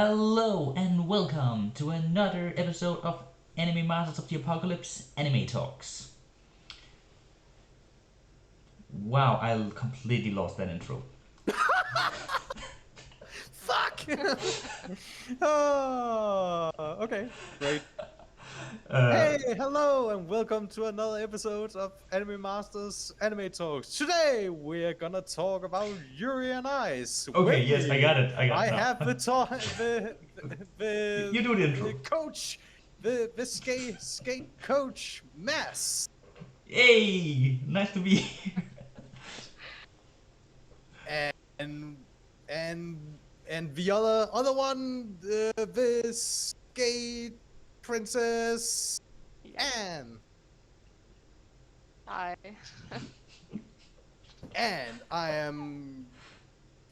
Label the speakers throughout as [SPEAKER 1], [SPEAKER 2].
[SPEAKER 1] Hello and welcome to another episode of Anime Masters of the Apocalypse Anime Talks. Wow, I completely lost that intro.
[SPEAKER 2] Fuck! Oh, okay, great. Hey, hello, and welcome to another episode of Anime Masters Anime Talks. Today, we're gonna talk about Yuri on Ice.
[SPEAKER 1] Okay,
[SPEAKER 2] With
[SPEAKER 1] yes, I
[SPEAKER 2] me,
[SPEAKER 1] got it. I got
[SPEAKER 2] I
[SPEAKER 1] it now.
[SPEAKER 2] have
[SPEAKER 1] You do the intro.
[SPEAKER 2] the coach, the skate coach, Mass,
[SPEAKER 1] Yay! Nice to be here.
[SPEAKER 2] and and and the other one, the skate princess,
[SPEAKER 3] Yep.
[SPEAKER 2] Anne.
[SPEAKER 3] Hi.
[SPEAKER 2] And I am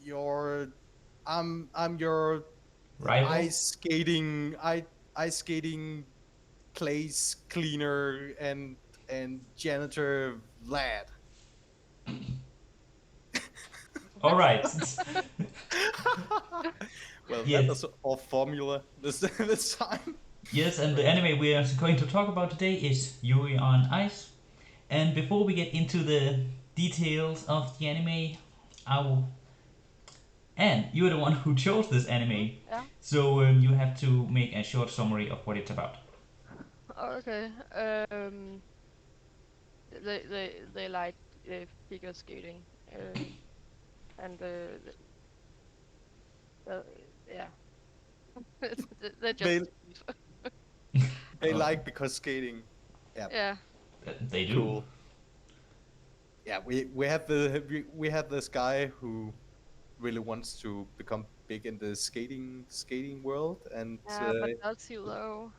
[SPEAKER 2] your I'm your
[SPEAKER 1] Rival?
[SPEAKER 2] ice skating place cleaner and janitor lad.
[SPEAKER 1] Alright.
[SPEAKER 2] Well, that
[SPEAKER 1] Yes.
[SPEAKER 2] was off formula this time.
[SPEAKER 1] Yes, and the anime we are going to talk about today is Yuri on Ice. And before we get into the details of the anime, I will. And you're the one who chose this anime,
[SPEAKER 3] Yeah.
[SPEAKER 1] so you have to make a short summary of what it's about.
[SPEAKER 3] Okay. They like figure skating. And uh, yeah. They
[SPEAKER 2] They
[SPEAKER 3] just
[SPEAKER 2] they
[SPEAKER 1] Oh.
[SPEAKER 2] like because skating. Yeah,
[SPEAKER 3] yeah.
[SPEAKER 1] They do.
[SPEAKER 2] cool. Yeah, we have this guy who really wants to become big in the skating world, and
[SPEAKER 3] Yeah, but does he though?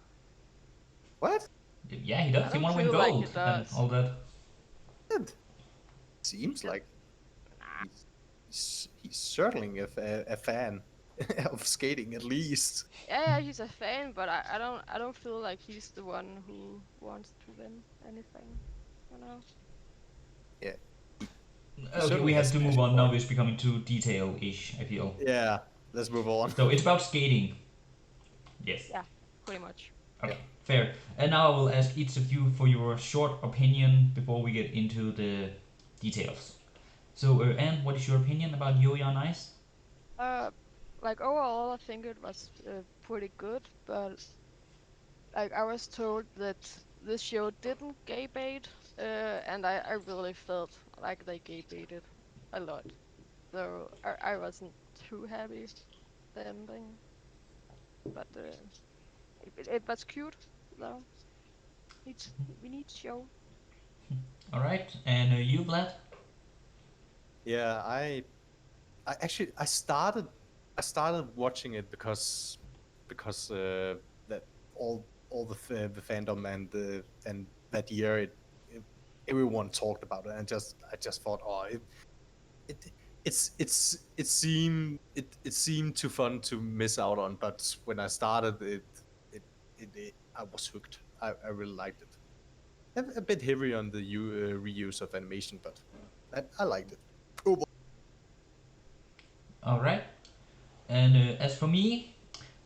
[SPEAKER 2] what?
[SPEAKER 1] Yeah, he
[SPEAKER 3] I
[SPEAKER 1] does. He
[SPEAKER 3] don't
[SPEAKER 1] want to win
[SPEAKER 3] feel like he
[SPEAKER 1] gold and
[SPEAKER 3] does.
[SPEAKER 1] all that.
[SPEAKER 2] It seems like
[SPEAKER 3] Nah.
[SPEAKER 2] he's certainly a fan of skating, at least.
[SPEAKER 3] Yeah, he's a fan, but I don't feel like he's the one who wants to win anything. You know?
[SPEAKER 2] Yeah.
[SPEAKER 1] Okay, we
[SPEAKER 2] certainly
[SPEAKER 1] have
[SPEAKER 2] has
[SPEAKER 1] to move
[SPEAKER 2] passion
[SPEAKER 1] on
[SPEAKER 2] for
[SPEAKER 1] now.
[SPEAKER 2] it.
[SPEAKER 1] It's becoming too detail-ish, I feel.
[SPEAKER 2] Yeah, let's move on.
[SPEAKER 1] So it's about skating. Yes.
[SPEAKER 3] Yeah, pretty much.
[SPEAKER 1] Okay, fair. And now I will ask each of you for your short opinion before we get into the details. So, Anne, what is your opinion about Yuri on Ice?
[SPEAKER 3] Uh, like overall, I think it was pretty good, but like I was told that this show didn't gay bait, and I really felt like they gay baited a lot. So I wasn't too happy with the ending, but it was cute though. It's we need show.
[SPEAKER 1] All right, and you, Vlad?
[SPEAKER 2] Yeah, I actually I started watching it because that all the fandom and that year everyone talked about it, and I just thought, oh, it it seemed too fun to miss out on. But when I started it I was hooked. I really liked it. A bit heavy on the reuse of animation, but I liked it. Cool.
[SPEAKER 1] All right. And as for me,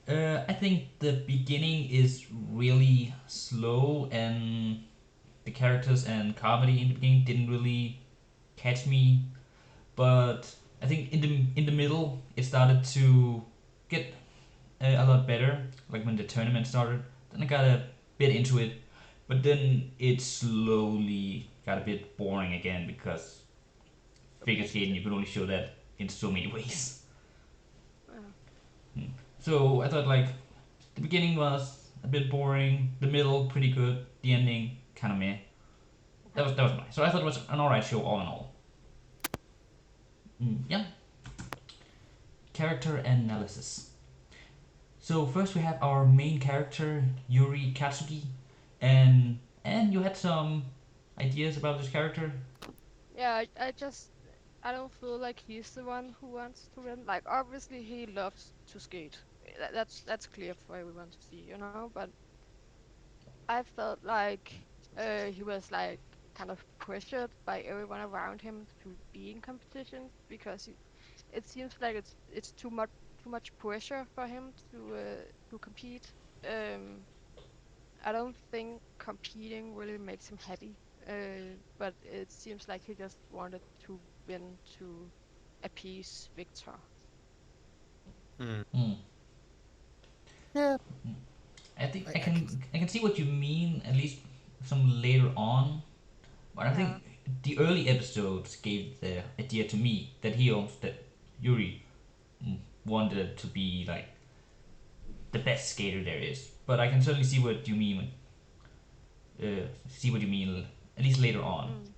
[SPEAKER 1] I think the beginning is really slow, and the characters and comedy in the beginning didn't really catch me. But I think in the middle, it started to get a lot better. Like when the tournament started, then I got a bit into it, but then it slowly got a bit boring again because figure skating you
[SPEAKER 3] Repetitive.
[SPEAKER 1] can only show that in so many ways.
[SPEAKER 3] Yeah.
[SPEAKER 1] So I thought like the beginning was a bit boring, the middle pretty good, the ending kind of meh. That was nice. So I thought it was an alright show all in all. Yeah. Character analysis. So first we have our main character Yuri Katsuki, and you had some ideas about this character.
[SPEAKER 3] Yeah, I don't feel like he's the one who wants to win. Like obviously he loves to skate. That's clear for everyone to see, you know. But I felt like he was like kind of pressured by everyone around him to be in competitions because it seems like it's too much too much pressure for him to compete. Um, I don't think competing really makes him happy. But it seems like he just wanted to win to appease Victor.
[SPEAKER 1] Hmm.
[SPEAKER 2] Yeah,
[SPEAKER 1] I think
[SPEAKER 2] I can.
[SPEAKER 1] I can see what you mean, at least some later on. But I
[SPEAKER 3] Yeah.
[SPEAKER 1] think the early episodes gave the idea to me that he owns that Yuri wanted to be like the best skater there is. But I can certainly see what you mean. See what you mean. At least later on,
[SPEAKER 3] Mm,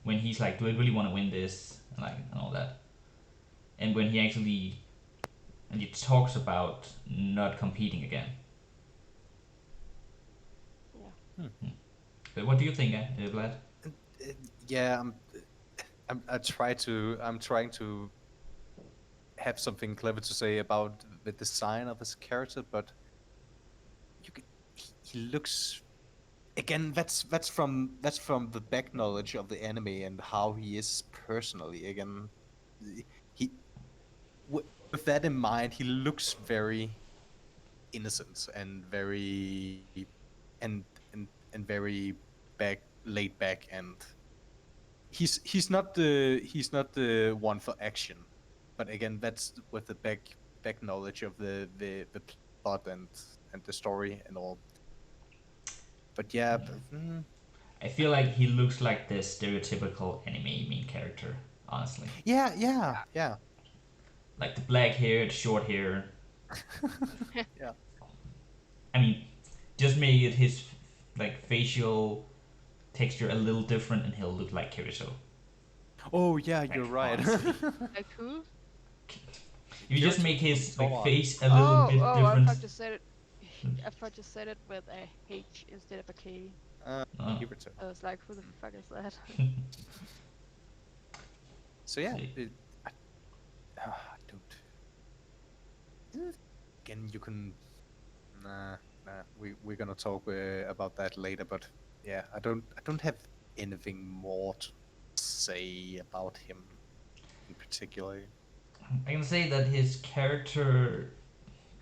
[SPEAKER 1] when he's like, "Do I really want to win this?" And all that. And when he actually and he talks about not competing again.
[SPEAKER 3] yeah.
[SPEAKER 2] Hmm.
[SPEAKER 1] But what do you think, Vlad?
[SPEAKER 2] Uh, yeah, I'm trying to have something clever to say about the design of his character, but he looks again. That's from the back knowledge of the anime and how he is personally. Again, he with that in mind, he looks very innocent and very back laid back, and he's not the one for action. But again, that's with the back knowledge of the plot and the story and all. But yeah,
[SPEAKER 1] I feel like he looks like the stereotypical anime main character, honestly.
[SPEAKER 2] yeah.
[SPEAKER 1] Like the black hair, the short hair.
[SPEAKER 2] Yeah.
[SPEAKER 1] I mean, just make it his like facial texture a little different, and he'll look like Kirito.
[SPEAKER 2] Oh yeah,
[SPEAKER 1] Like
[SPEAKER 2] you're right.
[SPEAKER 1] honestly,
[SPEAKER 3] Like who?
[SPEAKER 1] if you just
[SPEAKER 2] Kirito
[SPEAKER 1] make
[SPEAKER 2] from
[SPEAKER 1] his like
[SPEAKER 2] Sword Art.
[SPEAKER 1] face a little
[SPEAKER 3] Oh,
[SPEAKER 1] bit
[SPEAKER 3] oh, I
[SPEAKER 1] different.
[SPEAKER 3] thought you said it. I thought you said it with a H instead of a K.
[SPEAKER 1] Uh,
[SPEAKER 2] Kirito.
[SPEAKER 3] I was like, who the
[SPEAKER 2] Mm.
[SPEAKER 3] fuck is that?
[SPEAKER 2] So yeah,
[SPEAKER 1] see.
[SPEAKER 2] I don't. Again, you can. Nah, nah. We're gonna talk about that later, but yeah, I don't have anything more to say about him in particular.
[SPEAKER 1] I can say that his character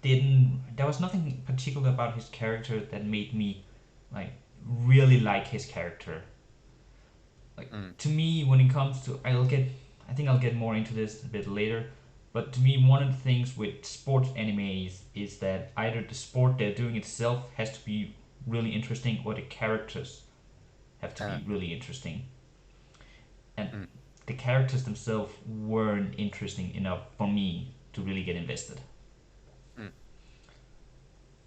[SPEAKER 1] didn't. There was nothing particular about his character that made me like really like his character. Like
[SPEAKER 2] Mm.
[SPEAKER 1] to me, when it comes to, I think I'll get more into this a bit later. But to me, one of the things with sports animes is that either the sport they're doing itself has to be really interesting, or the characters have to
[SPEAKER 2] Uh,
[SPEAKER 1] be really interesting. And
[SPEAKER 2] mm.
[SPEAKER 1] the characters themselves weren't interesting enough for me to really get invested.
[SPEAKER 2] Mm.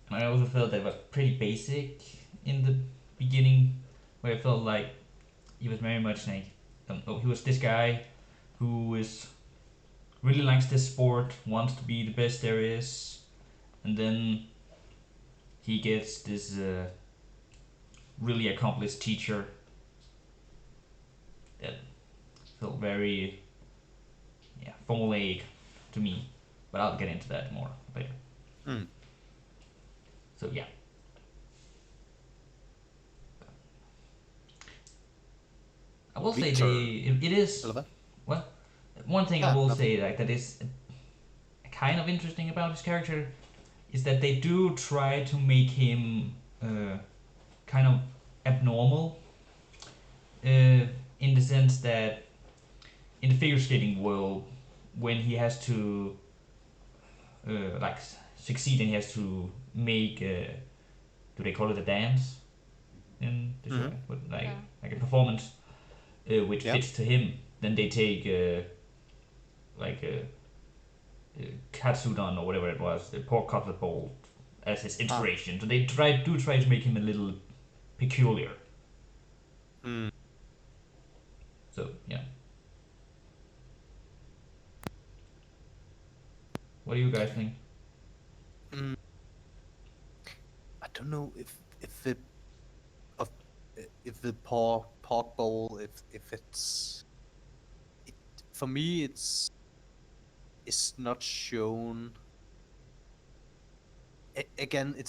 [SPEAKER 1] And I also felt that it was pretty basic in the beginning, where I felt like he was very much like, oh, he was this guy who is really likes this sport, wants to be the best there is, and then he gets this really accomplished teacher that felt very formulaic to me. But I'll get into that more later.
[SPEAKER 2] Mm.
[SPEAKER 1] So yeah, I will say
[SPEAKER 2] Victor.
[SPEAKER 1] it is
[SPEAKER 2] Eller
[SPEAKER 1] well. One thing I
[SPEAKER 2] Ah,
[SPEAKER 1] will
[SPEAKER 2] nothing.
[SPEAKER 1] say that is kind of interesting about his character is that they do try to make him kind of abnormal, in the sense that in the figure skating world, when he has to like succeed and he has to make do they call it a dance in the show,
[SPEAKER 2] Mm-hmm.
[SPEAKER 1] but
[SPEAKER 3] Yeah.
[SPEAKER 1] like a performance which
[SPEAKER 2] Yeah.
[SPEAKER 1] fits to him, then they take like katsudon or whatever it was, the pork cutlet bowl, as his
[SPEAKER 2] Ah.
[SPEAKER 1] inspiration. So they try to make him a little peculiar.
[SPEAKER 2] Mm.
[SPEAKER 1] So yeah, what do you guys think?
[SPEAKER 2] Mm. I don't know of if the pork bowl if it for me it's not shown. Again, it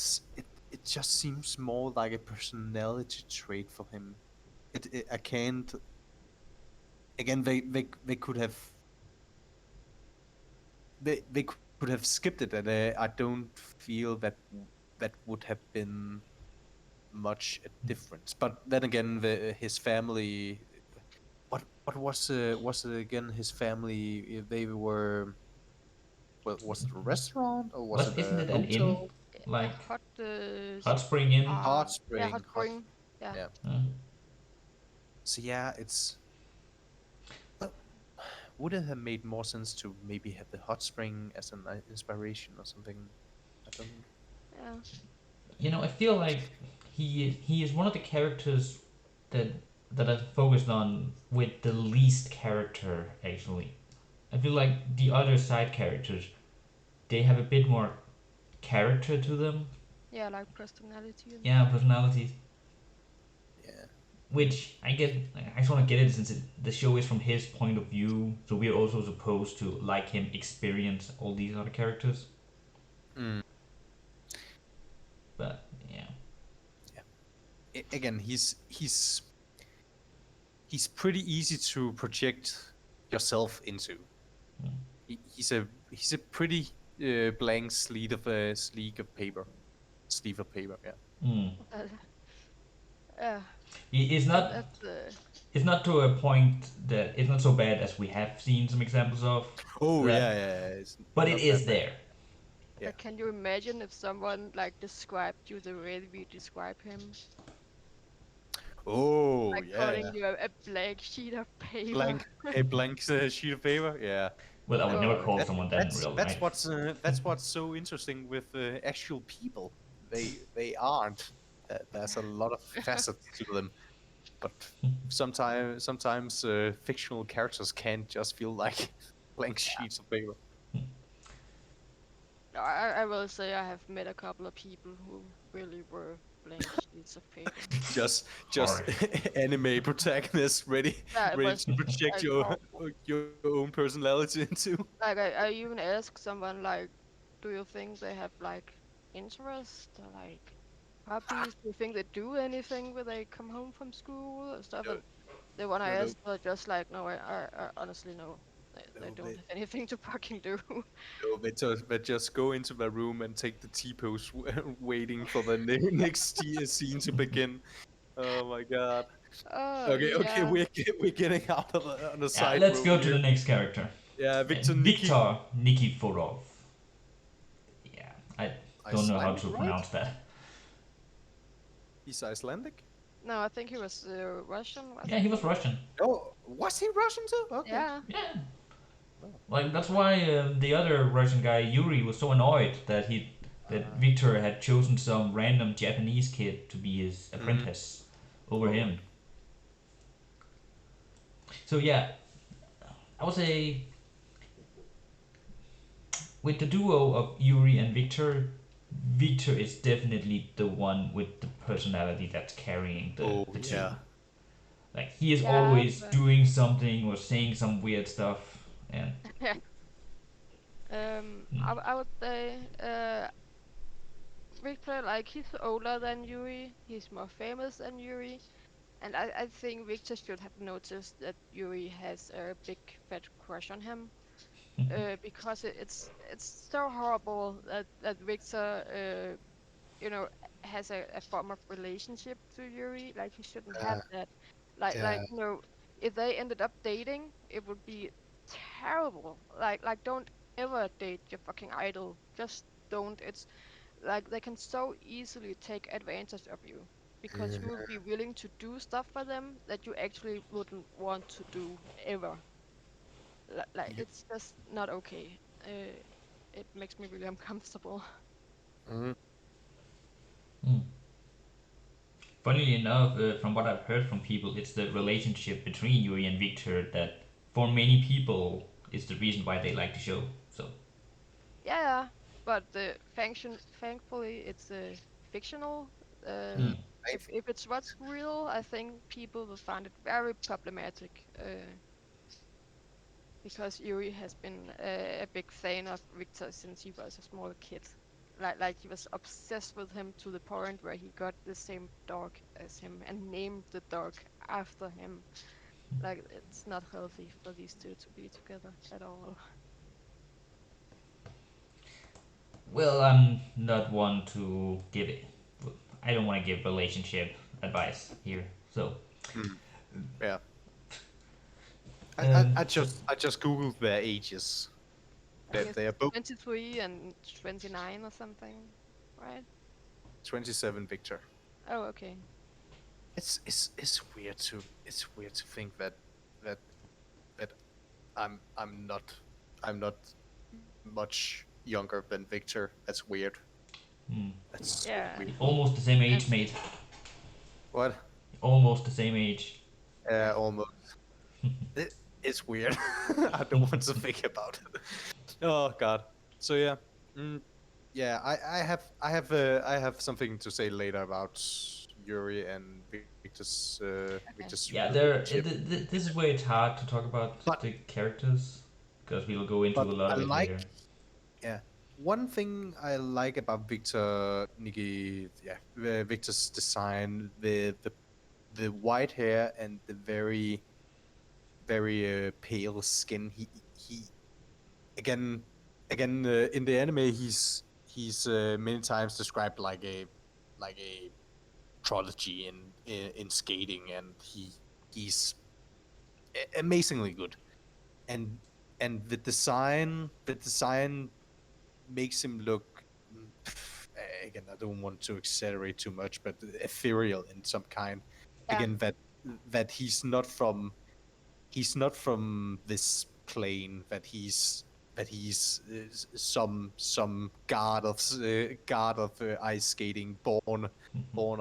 [SPEAKER 2] just seems more like a personality trait for him. I can't. Again, they could have they could could have skipped it, and I don't feel that that would have been much a difference. But then again, his family. What was it again? His family. They were. Well, was it a restaurant or was
[SPEAKER 1] Was
[SPEAKER 2] it
[SPEAKER 1] isn't
[SPEAKER 2] a
[SPEAKER 1] it an inn,
[SPEAKER 2] hotel?
[SPEAKER 3] A
[SPEAKER 1] like
[SPEAKER 3] hot
[SPEAKER 1] hot spring inn?
[SPEAKER 2] Hot
[SPEAKER 3] yeah, hot
[SPEAKER 2] spring. Hot.
[SPEAKER 3] spring. Yeah.
[SPEAKER 2] Yeah.
[SPEAKER 1] Uh,
[SPEAKER 2] So yeah, it's. Well, would it have made more sense to maybe have the hot spring as an inspiration or something? I don't.
[SPEAKER 3] Yeah.
[SPEAKER 1] I feel like he is one of the characters that I focused on with the least character actually. I feel like the other side characters they have a bit more character to them.
[SPEAKER 3] Yeah, like personality and
[SPEAKER 1] Yeah,
[SPEAKER 3] stuff.
[SPEAKER 1] personalities.
[SPEAKER 2] Yeah.
[SPEAKER 1] Which I get. I just want to get it since the show is from his point of view, so we are also supposed to like him experience all these other characters.
[SPEAKER 2] Mm,
[SPEAKER 1] But yeah,
[SPEAKER 2] yeah. Again, he's pretty easy to project yourself into. He's a pretty blank sleeve of paper. Yeah.
[SPEAKER 1] mm.
[SPEAKER 3] Uh, yeah,
[SPEAKER 1] It's
[SPEAKER 3] that,
[SPEAKER 1] not.
[SPEAKER 3] that's the.
[SPEAKER 1] It's not to a point that it's not so bad as we have seen some examples of
[SPEAKER 2] Oh yeah,
[SPEAKER 1] that,
[SPEAKER 2] yeah. It's
[SPEAKER 1] but it
[SPEAKER 2] not that
[SPEAKER 1] is
[SPEAKER 2] bad.
[SPEAKER 1] there.
[SPEAKER 2] Yeah.
[SPEAKER 3] Can you imagine if someone like described you the way we describe him?
[SPEAKER 2] Oh
[SPEAKER 3] Like
[SPEAKER 2] yeah,
[SPEAKER 3] calling
[SPEAKER 2] yeah.
[SPEAKER 3] you a blank sheet of paper.
[SPEAKER 2] Blank blank sheet of paper. Yeah.
[SPEAKER 1] Well, I would never
[SPEAKER 3] Oh,
[SPEAKER 1] call
[SPEAKER 2] That,
[SPEAKER 1] someone that in real life.
[SPEAKER 2] that's what's so interesting with actual people. They aren't. There's a lot of facets to them, but sometimes fictional characters can just feel like blank sheets of paper.
[SPEAKER 3] no, I will say I have met a couple of people who really were blank sheets of paper.
[SPEAKER 2] Just
[SPEAKER 1] Hard.
[SPEAKER 2] anime protagonists
[SPEAKER 3] Yeah, it
[SPEAKER 2] ready
[SPEAKER 3] was
[SPEAKER 2] to project
[SPEAKER 3] like horrible.
[SPEAKER 2] your own personality into.
[SPEAKER 3] Like I even asked someone like, do you think they have like interest or like hobbies? Do you think they do anything when they come home from school or stuff?
[SPEAKER 2] No,
[SPEAKER 3] And the one I
[SPEAKER 2] no, no,
[SPEAKER 3] asked were just like, no, I honestly no. They
[SPEAKER 2] no.
[SPEAKER 3] don't have anything to fucking do.
[SPEAKER 2] No, they just go into the room and take the T pose, waiting for the next scene to begin. Oh my god.
[SPEAKER 3] Oh
[SPEAKER 2] Okay,
[SPEAKER 3] yeah.
[SPEAKER 2] we're getting out of on the
[SPEAKER 1] Yeah,
[SPEAKER 2] side
[SPEAKER 1] let's
[SPEAKER 2] road
[SPEAKER 1] go to
[SPEAKER 2] here.
[SPEAKER 1] the next character.
[SPEAKER 2] Yeah, Victor Niki.
[SPEAKER 1] Victor Nikiforov. Yeah, I don't know how
[SPEAKER 2] Icelandic,
[SPEAKER 1] to
[SPEAKER 2] right?
[SPEAKER 1] pronounce that.
[SPEAKER 2] He's Icelandic.
[SPEAKER 3] No, I think he was Russian,
[SPEAKER 1] Yeah, he
[SPEAKER 3] wasn't
[SPEAKER 1] was
[SPEAKER 3] he?
[SPEAKER 1] Russian.
[SPEAKER 2] Oh, was he Russian too? Okay.
[SPEAKER 3] Yeah.
[SPEAKER 1] Yeah,
[SPEAKER 2] Oh.
[SPEAKER 1] like that's why the other Russian guy Yuri was so annoyed that
[SPEAKER 2] Uh,
[SPEAKER 1] Victor had chosen some random Japanese kid to be his
[SPEAKER 2] mm,
[SPEAKER 1] apprentice over
[SPEAKER 2] all right.
[SPEAKER 1] him. So yeah, I would say with the duo of Yuri and Victor, Victor is definitely the one with the personality that's carrying
[SPEAKER 2] Oh
[SPEAKER 1] the two.
[SPEAKER 2] yeah.
[SPEAKER 1] Like he is
[SPEAKER 3] Yeah,
[SPEAKER 1] always
[SPEAKER 3] but
[SPEAKER 1] doing something or saying some weird stuff, and mm,
[SPEAKER 3] I would say Victor, like he's older than Yuri, he's more famous than Yuri, and I think Victor should have noticed that Yuri has a big fat crush on him. Because it's so horrible that Victor you know has a form of relationship to Yuri. Like he shouldn't have
[SPEAKER 2] Uh,
[SPEAKER 3] that.
[SPEAKER 2] yeah.
[SPEAKER 3] If they ended up dating, it would be terrible. Like don't ever date your fucking idol. Just don't. It's like they can so easily take advantage of you because you will
[SPEAKER 2] Mhm.
[SPEAKER 3] be willing to do stuff for them that you actually wouldn't want to do ever. Like
[SPEAKER 2] Yep.
[SPEAKER 3] it's just not okay. It makes me really uncomfortable.
[SPEAKER 2] Mhm.
[SPEAKER 1] mm. Funnily enough, from what I've heard from people, it's the relationship between Yuri and Victor that, for many people, is the reason why they like the show. So,
[SPEAKER 3] Yeah, but the function, thankfully, it's fictional. Uh,
[SPEAKER 2] Mm.
[SPEAKER 1] mm,
[SPEAKER 3] if it's what's real, I think people will find it very problematic. Because Yuri has been a big fan of Victor since he was a small kid. Like he was obsessed with him to the point where he got the same dog as him and named the dog after him. Like it's not healthy for these two to be together at all.
[SPEAKER 1] Well, I'm not one to give it. I don't want to give relationship advice here. So,
[SPEAKER 2] Mm, yeah.
[SPEAKER 1] so
[SPEAKER 2] I just googled their ages.
[SPEAKER 3] I guess
[SPEAKER 2] They are both
[SPEAKER 3] 23 and 29 or something, right?
[SPEAKER 2] 27, Victor.
[SPEAKER 3] Oh, okay.
[SPEAKER 2] It's weird to think that that that I'm not much younger than Victor. That's weird.
[SPEAKER 1] hmm,
[SPEAKER 2] That's so
[SPEAKER 3] Yeah,
[SPEAKER 2] weird.
[SPEAKER 1] almost the same
[SPEAKER 3] and
[SPEAKER 1] age, mate.
[SPEAKER 2] What?
[SPEAKER 1] Almost the same age.
[SPEAKER 2] Almost. It, it's weird. I don't want to think about it. Oh God. So yeah. Mm, yeah. I have something to say later about Yuri and
[SPEAKER 3] okay.
[SPEAKER 2] Victor's
[SPEAKER 1] Yeah,
[SPEAKER 2] relationship.
[SPEAKER 1] this is where it's hard to talk about
[SPEAKER 2] But
[SPEAKER 1] the characters because we'll go into a lot
[SPEAKER 2] I
[SPEAKER 1] of it
[SPEAKER 2] like,
[SPEAKER 1] later.
[SPEAKER 2] yeah, one thing I like about Victor Niki, yeah, Victor's design, the white hair and the very pale skin. He again in the anime he's many times described like a prodigy in skating, and he's amazingly good. And the design makes him look, again, I don't want to exaggerate too much, but ethereal in some kind.
[SPEAKER 3] Yeah,
[SPEAKER 2] Again, that he's not from this plane, that he's some god of ice skating, born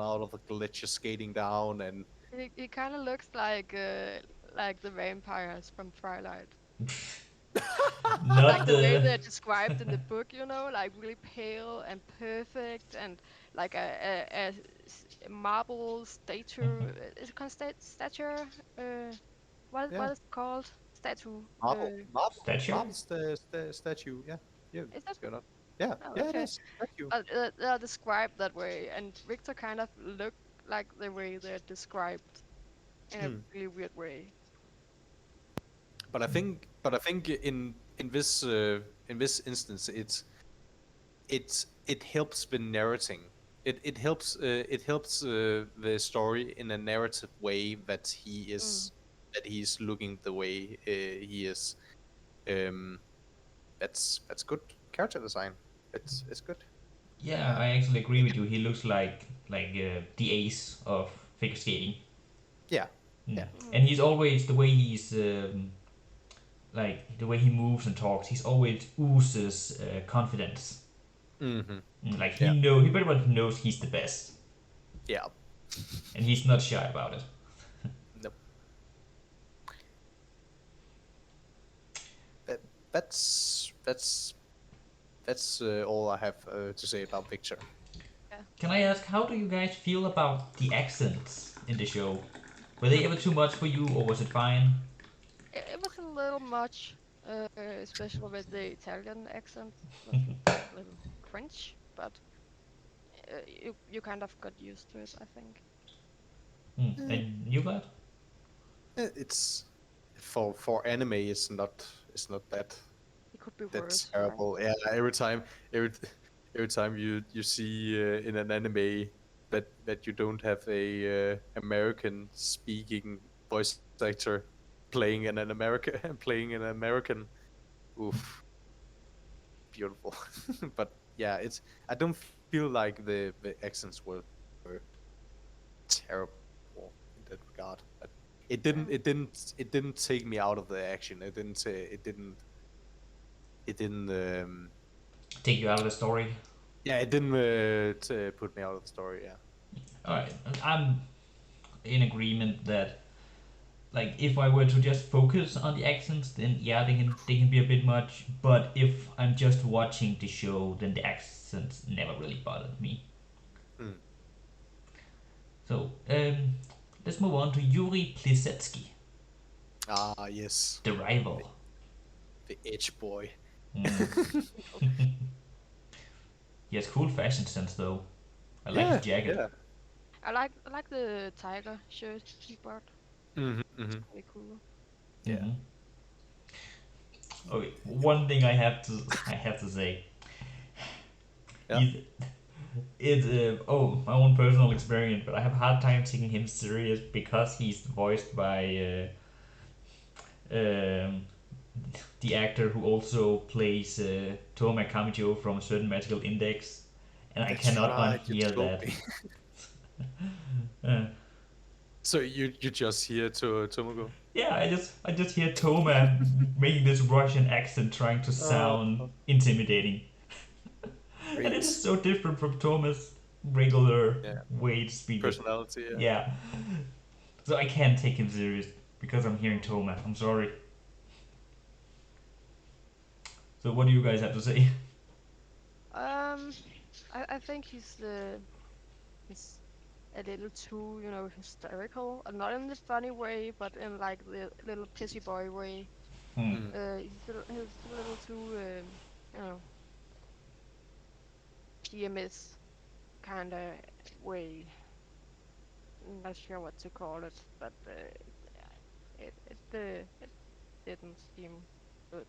[SPEAKER 2] out of a glitcher skating down. And
[SPEAKER 3] it kind of looks like the vampires from Twilight. Like
[SPEAKER 1] Not
[SPEAKER 3] the way
[SPEAKER 1] the.
[SPEAKER 3] they're described in the book, like really pale and perfect, and like a marble statue. Is it called stature? Uh,
[SPEAKER 2] yeah,
[SPEAKER 3] what is it called? Statue.
[SPEAKER 1] Stature?
[SPEAKER 2] Marvel's the statue. Yeah, yeah,
[SPEAKER 3] Is that?
[SPEAKER 2] you're not. Yeah,
[SPEAKER 3] Oh,
[SPEAKER 2] yeah, it
[SPEAKER 3] okay.
[SPEAKER 2] is statue.
[SPEAKER 3] They're described that way, and Victor kind of look like the way they're described in a
[SPEAKER 2] Hmm.
[SPEAKER 3] really weird way.
[SPEAKER 2] But I think in this instance, it helps the narrating. It helps the story in a narrative way
[SPEAKER 3] Mm.
[SPEAKER 2] that he's looking the way he is. Um, that's good character design. It's good.
[SPEAKER 1] Yeah, I actually agree with you. He looks like the ace of figure skating.
[SPEAKER 2] Yeah,
[SPEAKER 1] Mm.
[SPEAKER 2] yeah.
[SPEAKER 1] And he's always the way he's like the way he moves and talks. He's always oozes confidence.
[SPEAKER 2] Mm-hmm.
[SPEAKER 1] Like
[SPEAKER 2] Yeah,
[SPEAKER 1] he pretty much knows he's the best,
[SPEAKER 2] yeah.
[SPEAKER 1] and he's not shy about it.
[SPEAKER 2] No, that, that's all I have to say about Victor.
[SPEAKER 3] Yeah.
[SPEAKER 1] Can I ask, how do you guys feel about the accents in the show? Were they ever too much for you, or was it fine?
[SPEAKER 3] It was a little much, especially with the Italian accent. It was a little cringe, but you kind of got used to it, I think.
[SPEAKER 2] Eh,
[SPEAKER 1] And you, Vlad?
[SPEAKER 2] it's for anime. It's not
[SPEAKER 3] It could be
[SPEAKER 2] that
[SPEAKER 3] worse, right?
[SPEAKER 2] terrible. Yeah, every every time you see in an anime that you don't have a American speaking voice actor playing in an American playing an American, oof, beautiful. But yeah, it's I don't feel like the accents were terrible in that regard. But
[SPEAKER 3] Mm.
[SPEAKER 2] it didn't take me out of the action. It didn't
[SPEAKER 1] Take you out of the story?
[SPEAKER 2] yeah, it didn't put me out of the story. Yeah.
[SPEAKER 1] Alright, I'm in agreement that like if I were to just focus on the accents, then yeah, they can be a bit much. But if I'm just watching the show, then the accents never really bothered me.
[SPEAKER 2] Mm.
[SPEAKER 1] So let's move on to Yuri Plisetsky,
[SPEAKER 2] Ah, yes,
[SPEAKER 1] the
[SPEAKER 2] the,
[SPEAKER 1] rival.
[SPEAKER 2] the edge boy.
[SPEAKER 1] Mm. He has cool fashion sense though. I like his
[SPEAKER 2] Yeah,
[SPEAKER 1] jacket.
[SPEAKER 2] yeah.
[SPEAKER 3] I like the tiger shirt he bought.
[SPEAKER 2] Hmm, hmm.
[SPEAKER 3] Pretty cool.
[SPEAKER 2] Yeah.
[SPEAKER 1] Hmm. Okay, one thing I have to say.
[SPEAKER 2] Yeah.
[SPEAKER 1] He's it's my own personal experience, but I have a hard time taking him serious because he's voiced by um, the actor who also plays Toma Kamijo from a certain magical index, and I
[SPEAKER 2] That's
[SPEAKER 1] cannot
[SPEAKER 2] right. You
[SPEAKER 1] unhear
[SPEAKER 2] told
[SPEAKER 1] that.
[SPEAKER 2] me.
[SPEAKER 1] Uh,
[SPEAKER 2] So you just hear to Tomogo.
[SPEAKER 1] yeah, I just hear Toma making this Russian accent, trying to
[SPEAKER 2] Oh,
[SPEAKER 1] sound intimidating, and it is
[SPEAKER 2] great.
[SPEAKER 1] so different from Toma's regular
[SPEAKER 2] Yeah.
[SPEAKER 1] way to speak. It,
[SPEAKER 2] Personality. Yeah.
[SPEAKER 1] yeah, so I can't take him serious because I'm hearing
[SPEAKER 3] Mm.
[SPEAKER 1] Toma. I'm sorry. So what do you guys have to say?
[SPEAKER 3] Um, I think he's a little too, hysterical, and not in the funny way, but in like the little pissy boy way.
[SPEAKER 1] Hmm.
[SPEAKER 2] Mm.
[SPEAKER 3] He's a little too, you know, PMS kind of way. Not sure what to call it, but it didn't seem good.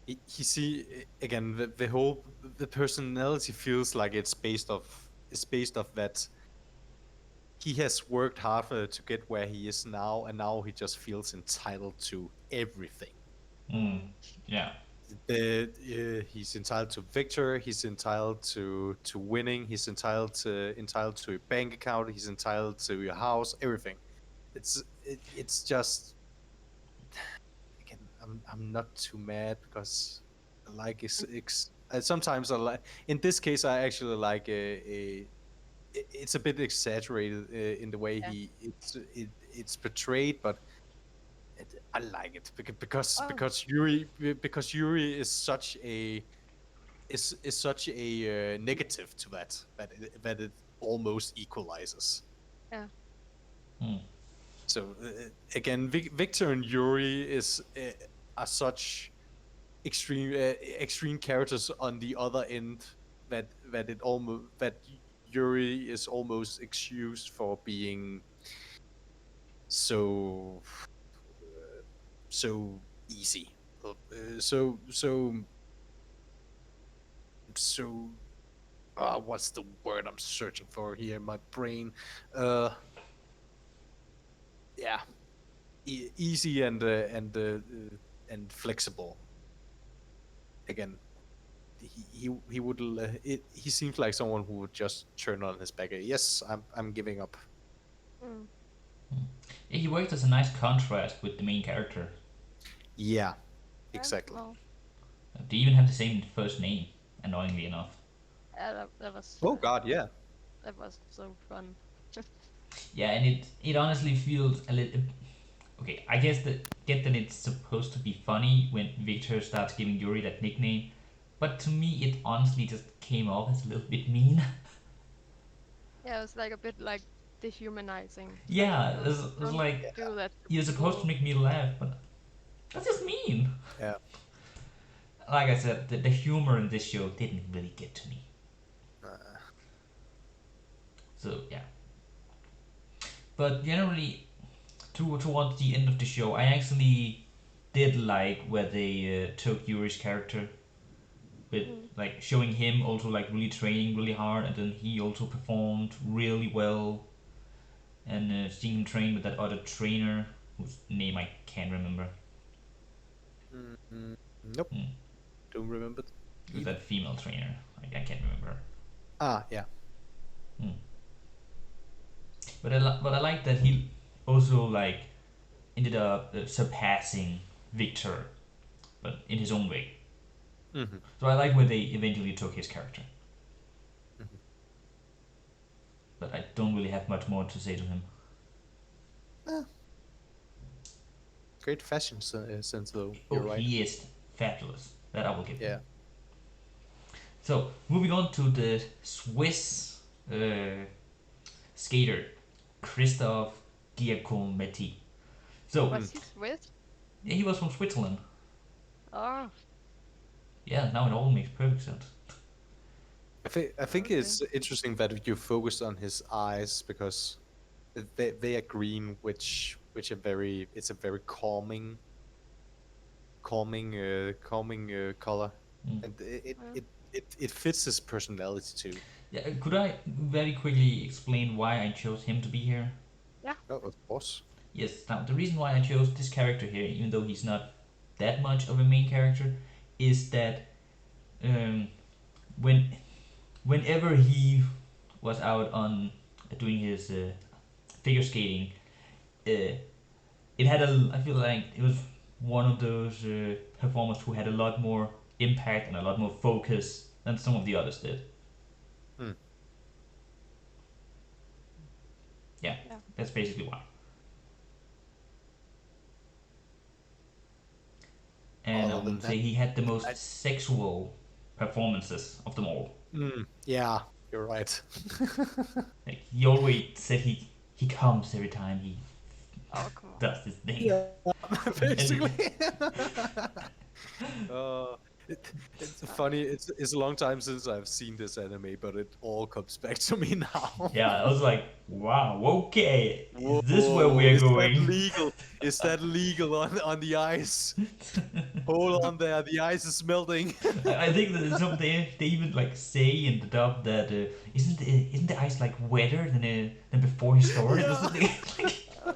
[SPEAKER 2] He see again the whole the personality feels like it's based off that he has worked hard to get where he is now, and now he just feels entitled to everything.
[SPEAKER 1] Hmm.
[SPEAKER 3] Mm.
[SPEAKER 1] Yeah.
[SPEAKER 2] He's entitled to Victor. He's entitled to winning. He's entitled to a bank account. He's entitled to your house. Everything. It's just again. I'm not too mad because I like sometimes I like. In this case, I actually like it's a bit exaggerated in the way
[SPEAKER 3] Yeah.
[SPEAKER 2] it's portrayed, but I like it
[SPEAKER 3] Oh,
[SPEAKER 2] because Yuri is such a negative to that it almost equalizes.
[SPEAKER 3] yeah.
[SPEAKER 1] Hmm.
[SPEAKER 2] So again, Victor and Yuri are such extreme characters on the other end that Yuri is almost excused for being so so easy, so what's the word I'm searching for here in my brain? Uh, yeah, easy and flexible. Again, he would he seems like someone who would just turn on his back. Yes, I'm giving up.
[SPEAKER 3] Mm.
[SPEAKER 1] Yeah, he worked as a nice contrast with the main character.
[SPEAKER 2] Yeah,
[SPEAKER 3] Yeah.
[SPEAKER 2] exactly.
[SPEAKER 3] Well,
[SPEAKER 1] They even have the same first name, annoyingly enough.
[SPEAKER 3] yeah, that was
[SPEAKER 2] Oh God, yeah.
[SPEAKER 3] so fun.
[SPEAKER 1] Yeah, and it honestly feels a little. Okay, I guess that get that it's supposed to be funny when Victor starts giving Yuri that nickname, but to me it honestly just came off as a little bit mean.
[SPEAKER 3] Yeah, it was like a bit like dehumanizing. Like,
[SPEAKER 1] Yeah, it's
[SPEAKER 3] don't
[SPEAKER 1] like
[SPEAKER 3] do that to
[SPEAKER 1] you're supposed to
[SPEAKER 3] people.
[SPEAKER 1] make me laugh, but that's just mean.
[SPEAKER 2] Yeah.
[SPEAKER 1] Like I said, the humor in this show didn't really get to me.
[SPEAKER 2] Uh,
[SPEAKER 1] So yeah, but generally, towards the end of the show, I actually did like where they took Yuri's character with
[SPEAKER 3] Mm.
[SPEAKER 1] like showing him also like really training really hard, and then he also performed really well, and seeing him train with that other trainer whose name I can't remember.
[SPEAKER 2] nope,
[SPEAKER 1] Hmm.
[SPEAKER 2] don't remember
[SPEAKER 1] It was
[SPEAKER 2] either.
[SPEAKER 1] that female trainer. I can't remember.
[SPEAKER 2] Ah, yeah.
[SPEAKER 1] Hmm. But I like that he also like ended up surpassing Victor, but in his own way.
[SPEAKER 2] Hmm.
[SPEAKER 1] So I like where they eventually took his character,
[SPEAKER 2] Hmm.
[SPEAKER 1] but I don't really have much more to say to him.
[SPEAKER 2] Eh, great fashion sense, though.
[SPEAKER 1] Oh,
[SPEAKER 2] You're right.
[SPEAKER 1] he is fabulous. That I will give him.
[SPEAKER 2] Yeah.
[SPEAKER 1] So moving on to the Swiss uh, skater Christoph Giacometti. So
[SPEAKER 2] Mm.
[SPEAKER 3] Was he Swiss?
[SPEAKER 1] yeah, he was from Switzerland.
[SPEAKER 3] Oh,
[SPEAKER 1] Yeah, now it all makes perfect sense.
[SPEAKER 2] I think
[SPEAKER 3] okay.
[SPEAKER 2] it's interesting that you focused on his eyes because they are green, which are very it's a very calming color,
[SPEAKER 1] Mm.
[SPEAKER 2] and it
[SPEAKER 3] Yeah.
[SPEAKER 2] it fits his personality too.
[SPEAKER 1] Yeah, could I very quickly explain why I chose him to be here?
[SPEAKER 3] Yeah.
[SPEAKER 2] Oh, of course.
[SPEAKER 1] Yes, now the reason why I chose this character here, even though he's not that much of a main character, is that um, when whenever he was out on doing his figure skating, uh, it had a. I feel like it was one of those performers who had a lot more impact and a lot more focus than some of the others did.
[SPEAKER 2] Hmm.
[SPEAKER 1] Yeah,
[SPEAKER 3] Yeah.
[SPEAKER 1] that's basically why. And I
[SPEAKER 2] Other than
[SPEAKER 1] would
[SPEAKER 2] that,
[SPEAKER 1] say he had the
[SPEAKER 2] I,
[SPEAKER 1] most sexual performances of them all.
[SPEAKER 2] yeah, you're right.
[SPEAKER 1] Like he always said he comes every time he
[SPEAKER 3] Oh, come on.
[SPEAKER 1] does this thing.
[SPEAKER 2] Yeah,
[SPEAKER 1] And
[SPEAKER 2] basically. uh, it's
[SPEAKER 3] Uh,
[SPEAKER 2] funny. It's a long time since I've seen this anime, but it all comes back to me now.
[SPEAKER 1] yeah, I was like, wow, okay, is this where
[SPEAKER 2] Whoa,
[SPEAKER 1] we're
[SPEAKER 2] is that
[SPEAKER 1] going?
[SPEAKER 2] legal? Is that legal on the ice? Hold on there, the ice is melting.
[SPEAKER 1] I think that some they even like say in the dub that isn't the ice like wetter than before he started or
[SPEAKER 2] Yeah.
[SPEAKER 1] something like
[SPEAKER 3] uh,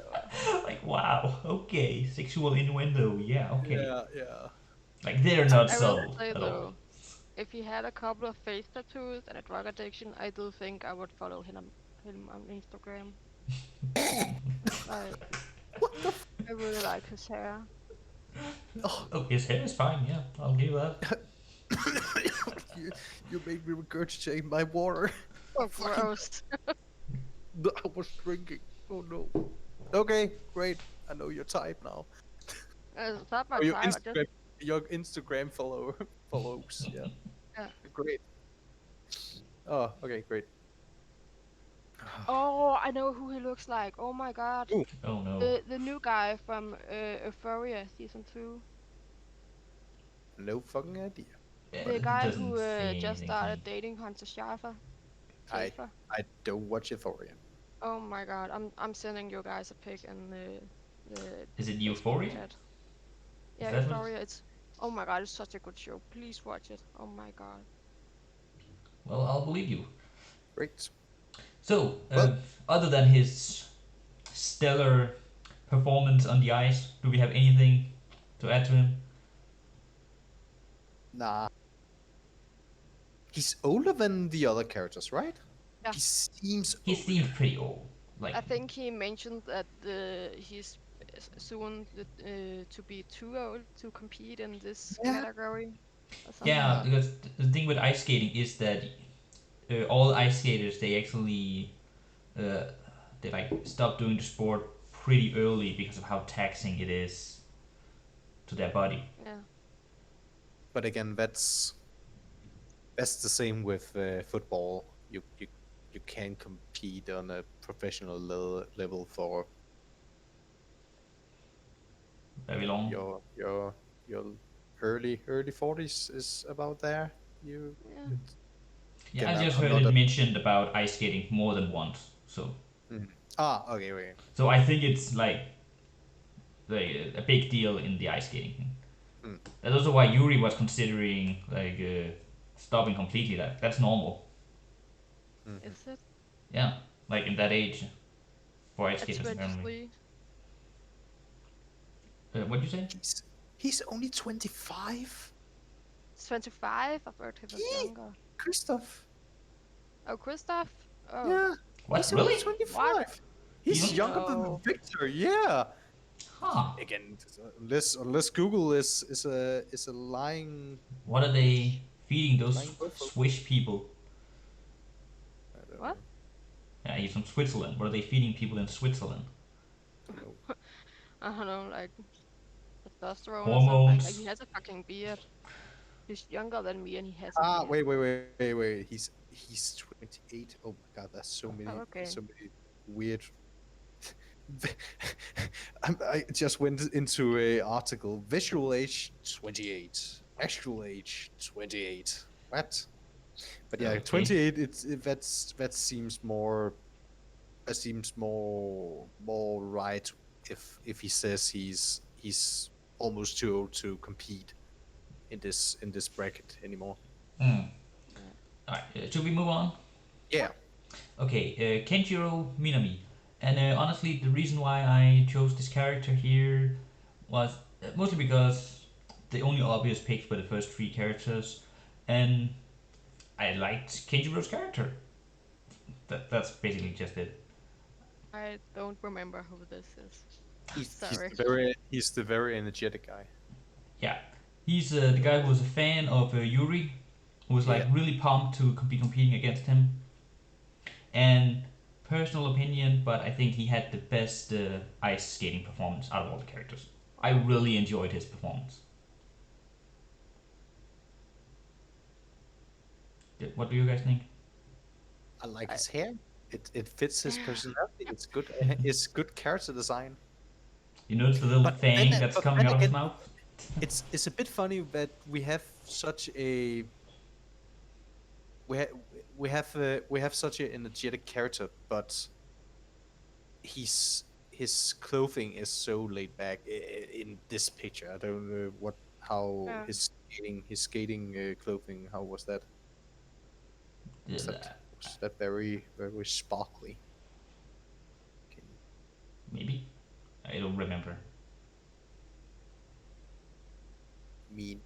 [SPEAKER 1] like wow, okay, sexual innuendo, yeah, okay,
[SPEAKER 2] Yeah, yeah.
[SPEAKER 1] like they're not
[SPEAKER 3] I will
[SPEAKER 1] subtle
[SPEAKER 3] say
[SPEAKER 1] at all.
[SPEAKER 3] though, if he had a couple of face tattoos and a drug addiction, I do think I would follow him on Instagram. Like, I really like his hair.
[SPEAKER 2] Oh,
[SPEAKER 1] Oh, his hair is fine, yeah, I'll give you that.
[SPEAKER 2] you, you made me regurgitate my water.
[SPEAKER 3] Oh,
[SPEAKER 2] Fucking,
[SPEAKER 3] gross.
[SPEAKER 2] I was drinking. Oh no. Okay, great. I know your type now.
[SPEAKER 3] It's not my
[SPEAKER 2] Oh,
[SPEAKER 3] type. I just
[SPEAKER 2] Your Instagram follows. Yeah,
[SPEAKER 3] yeah.
[SPEAKER 2] great. Oh, okay, great.
[SPEAKER 3] Oh, I know who he looks like. Oh my god.
[SPEAKER 2] Ooh,
[SPEAKER 1] Oh no.
[SPEAKER 3] The new guy from Euphoria season 2.
[SPEAKER 2] no fucking idea.
[SPEAKER 1] Yeah,
[SPEAKER 3] The
[SPEAKER 1] it
[SPEAKER 3] guy
[SPEAKER 1] doesn't
[SPEAKER 3] who
[SPEAKER 1] say
[SPEAKER 3] just
[SPEAKER 1] anything to
[SPEAKER 3] started
[SPEAKER 1] me.
[SPEAKER 3] dating Hunter Schafer.
[SPEAKER 2] I
[SPEAKER 3] Schafer.
[SPEAKER 2] I don't watch Euphoria.
[SPEAKER 3] Oh my god. I'm sending you guys a pic in the
[SPEAKER 1] Is it
[SPEAKER 3] Facebook
[SPEAKER 1] Euphoria?
[SPEAKER 3] chat.
[SPEAKER 1] Is
[SPEAKER 3] Yeah,
[SPEAKER 1] that what?
[SPEAKER 3] Euphoria. It's oh my god. It's such a good show. Please watch it. Oh my god.
[SPEAKER 1] Well, I'll believe you.
[SPEAKER 2] Great.
[SPEAKER 1] So,
[SPEAKER 2] Well,
[SPEAKER 1] other than his stellar performance on the ice, do we have anything to add to him?
[SPEAKER 2] nah. He's older than the other characters, right?
[SPEAKER 3] Yeah.
[SPEAKER 2] He seems
[SPEAKER 1] He
[SPEAKER 2] older.
[SPEAKER 1] seems pretty old. Like,
[SPEAKER 3] I think he mentioned that he's soon to be too old to compete in this
[SPEAKER 2] Yeah.
[SPEAKER 3] category or
[SPEAKER 1] yeah,
[SPEAKER 3] something.
[SPEAKER 1] because the thing with ice skating is that all ice skaters they actually uh, they like stop doing the sport pretty early because of how taxing it is to their body.
[SPEAKER 3] Yeah.
[SPEAKER 2] But again, that's the same with football. You can compete on a professional level for
[SPEAKER 1] Very long.
[SPEAKER 2] your early 40s is about there. You
[SPEAKER 3] Yeah.
[SPEAKER 2] it's,
[SPEAKER 1] Yeah,
[SPEAKER 2] again,
[SPEAKER 1] I just
[SPEAKER 2] I'm
[SPEAKER 1] heard
[SPEAKER 2] not
[SPEAKER 1] it
[SPEAKER 2] a
[SPEAKER 1] mentioned about ice skating more than once. So,
[SPEAKER 2] mm. Okay, okay.
[SPEAKER 1] so I think it's like a big deal in the ice skating.
[SPEAKER 2] Mm.
[SPEAKER 1] That's also why Yuri was considering like stopping completely. That's normal.
[SPEAKER 2] Mhm.
[SPEAKER 3] Is it
[SPEAKER 1] Yeah, like in that age for ice
[SPEAKER 3] at
[SPEAKER 1] skaters apparently.
[SPEAKER 3] 23?
[SPEAKER 1] What'd you say?
[SPEAKER 2] He's he's only 25.
[SPEAKER 3] It's 25? I thought he was
[SPEAKER 2] He
[SPEAKER 3] younger.
[SPEAKER 2] Christoph.
[SPEAKER 3] Oh, Christoph? Oh,
[SPEAKER 2] Yeah,
[SPEAKER 1] What
[SPEAKER 2] he's only
[SPEAKER 1] really?
[SPEAKER 3] what?
[SPEAKER 2] 25. He's
[SPEAKER 1] Even?
[SPEAKER 2] younger than
[SPEAKER 3] No.
[SPEAKER 2] Victor. Yeah.
[SPEAKER 1] Huh?
[SPEAKER 2] Again, unless Google is a
[SPEAKER 1] What are they feeding those
[SPEAKER 2] lying buffalo.
[SPEAKER 1] Swiss people?
[SPEAKER 2] I don't
[SPEAKER 3] What?
[SPEAKER 2] know.
[SPEAKER 1] Yeah, he's from Switzerland. What are they feeding people in Switzerland?
[SPEAKER 2] Don't know.
[SPEAKER 3] I don't know, like testosterone or something. Like he
[SPEAKER 1] Hormones.
[SPEAKER 3] has a fucking beard. He's younger than me and he has a
[SPEAKER 2] Ah,
[SPEAKER 3] beard.
[SPEAKER 2] wait. He's 28. Oh my god, that's
[SPEAKER 3] Oh, okay.
[SPEAKER 2] so many weird. I just went into a article. Visual age 28. Actual age 28. What? But yeah,
[SPEAKER 1] Okay.
[SPEAKER 2] 28. That seems more. That seems more right. If he says he's almost too old to compete in this bracket anymore.
[SPEAKER 1] Hmm. Alright, should we move on?
[SPEAKER 2] Yeah.
[SPEAKER 1] Okay, Kenjiro Minami. And honestly, the reason why I chose this character here was mostly because the only obvious picks were the first three characters, and I liked Kenjiro's character. That's basically just it.
[SPEAKER 3] I don't remember who this is.
[SPEAKER 2] He's
[SPEAKER 3] Sorry.
[SPEAKER 2] the very energetic guy.
[SPEAKER 1] Yeah, he's the guy who was a fan of Yuri, who was like
[SPEAKER 2] Yeah.
[SPEAKER 1] really pumped to be competing against him. And personal opinion, but I think he had the best ice skating performance out of all the characters. I
[SPEAKER 3] Oh,
[SPEAKER 1] really enjoyed his performance. What do you guys think?
[SPEAKER 2] I like
[SPEAKER 3] I,
[SPEAKER 2] his hair. It fits his personality. It's good. It's good character design.
[SPEAKER 1] You notice the little
[SPEAKER 2] But then,
[SPEAKER 1] fang that's
[SPEAKER 2] but
[SPEAKER 1] coming
[SPEAKER 2] then
[SPEAKER 1] out of his
[SPEAKER 2] again,
[SPEAKER 1] mouth?
[SPEAKER 2] it's a bit funny that we have we have such an energetic character, but his clothing is so laid back in this picture. I don't know how
[SPEAKER 3] yeah.
[SPEAKER 2] his skating clothing. How was that? Was
[SPEAKER 1] Uh,
[SPEAKER 2] that very sparkly? Can
[SPEAKER 1] Maybe. I don't remember.
[SPEAKER 2] mean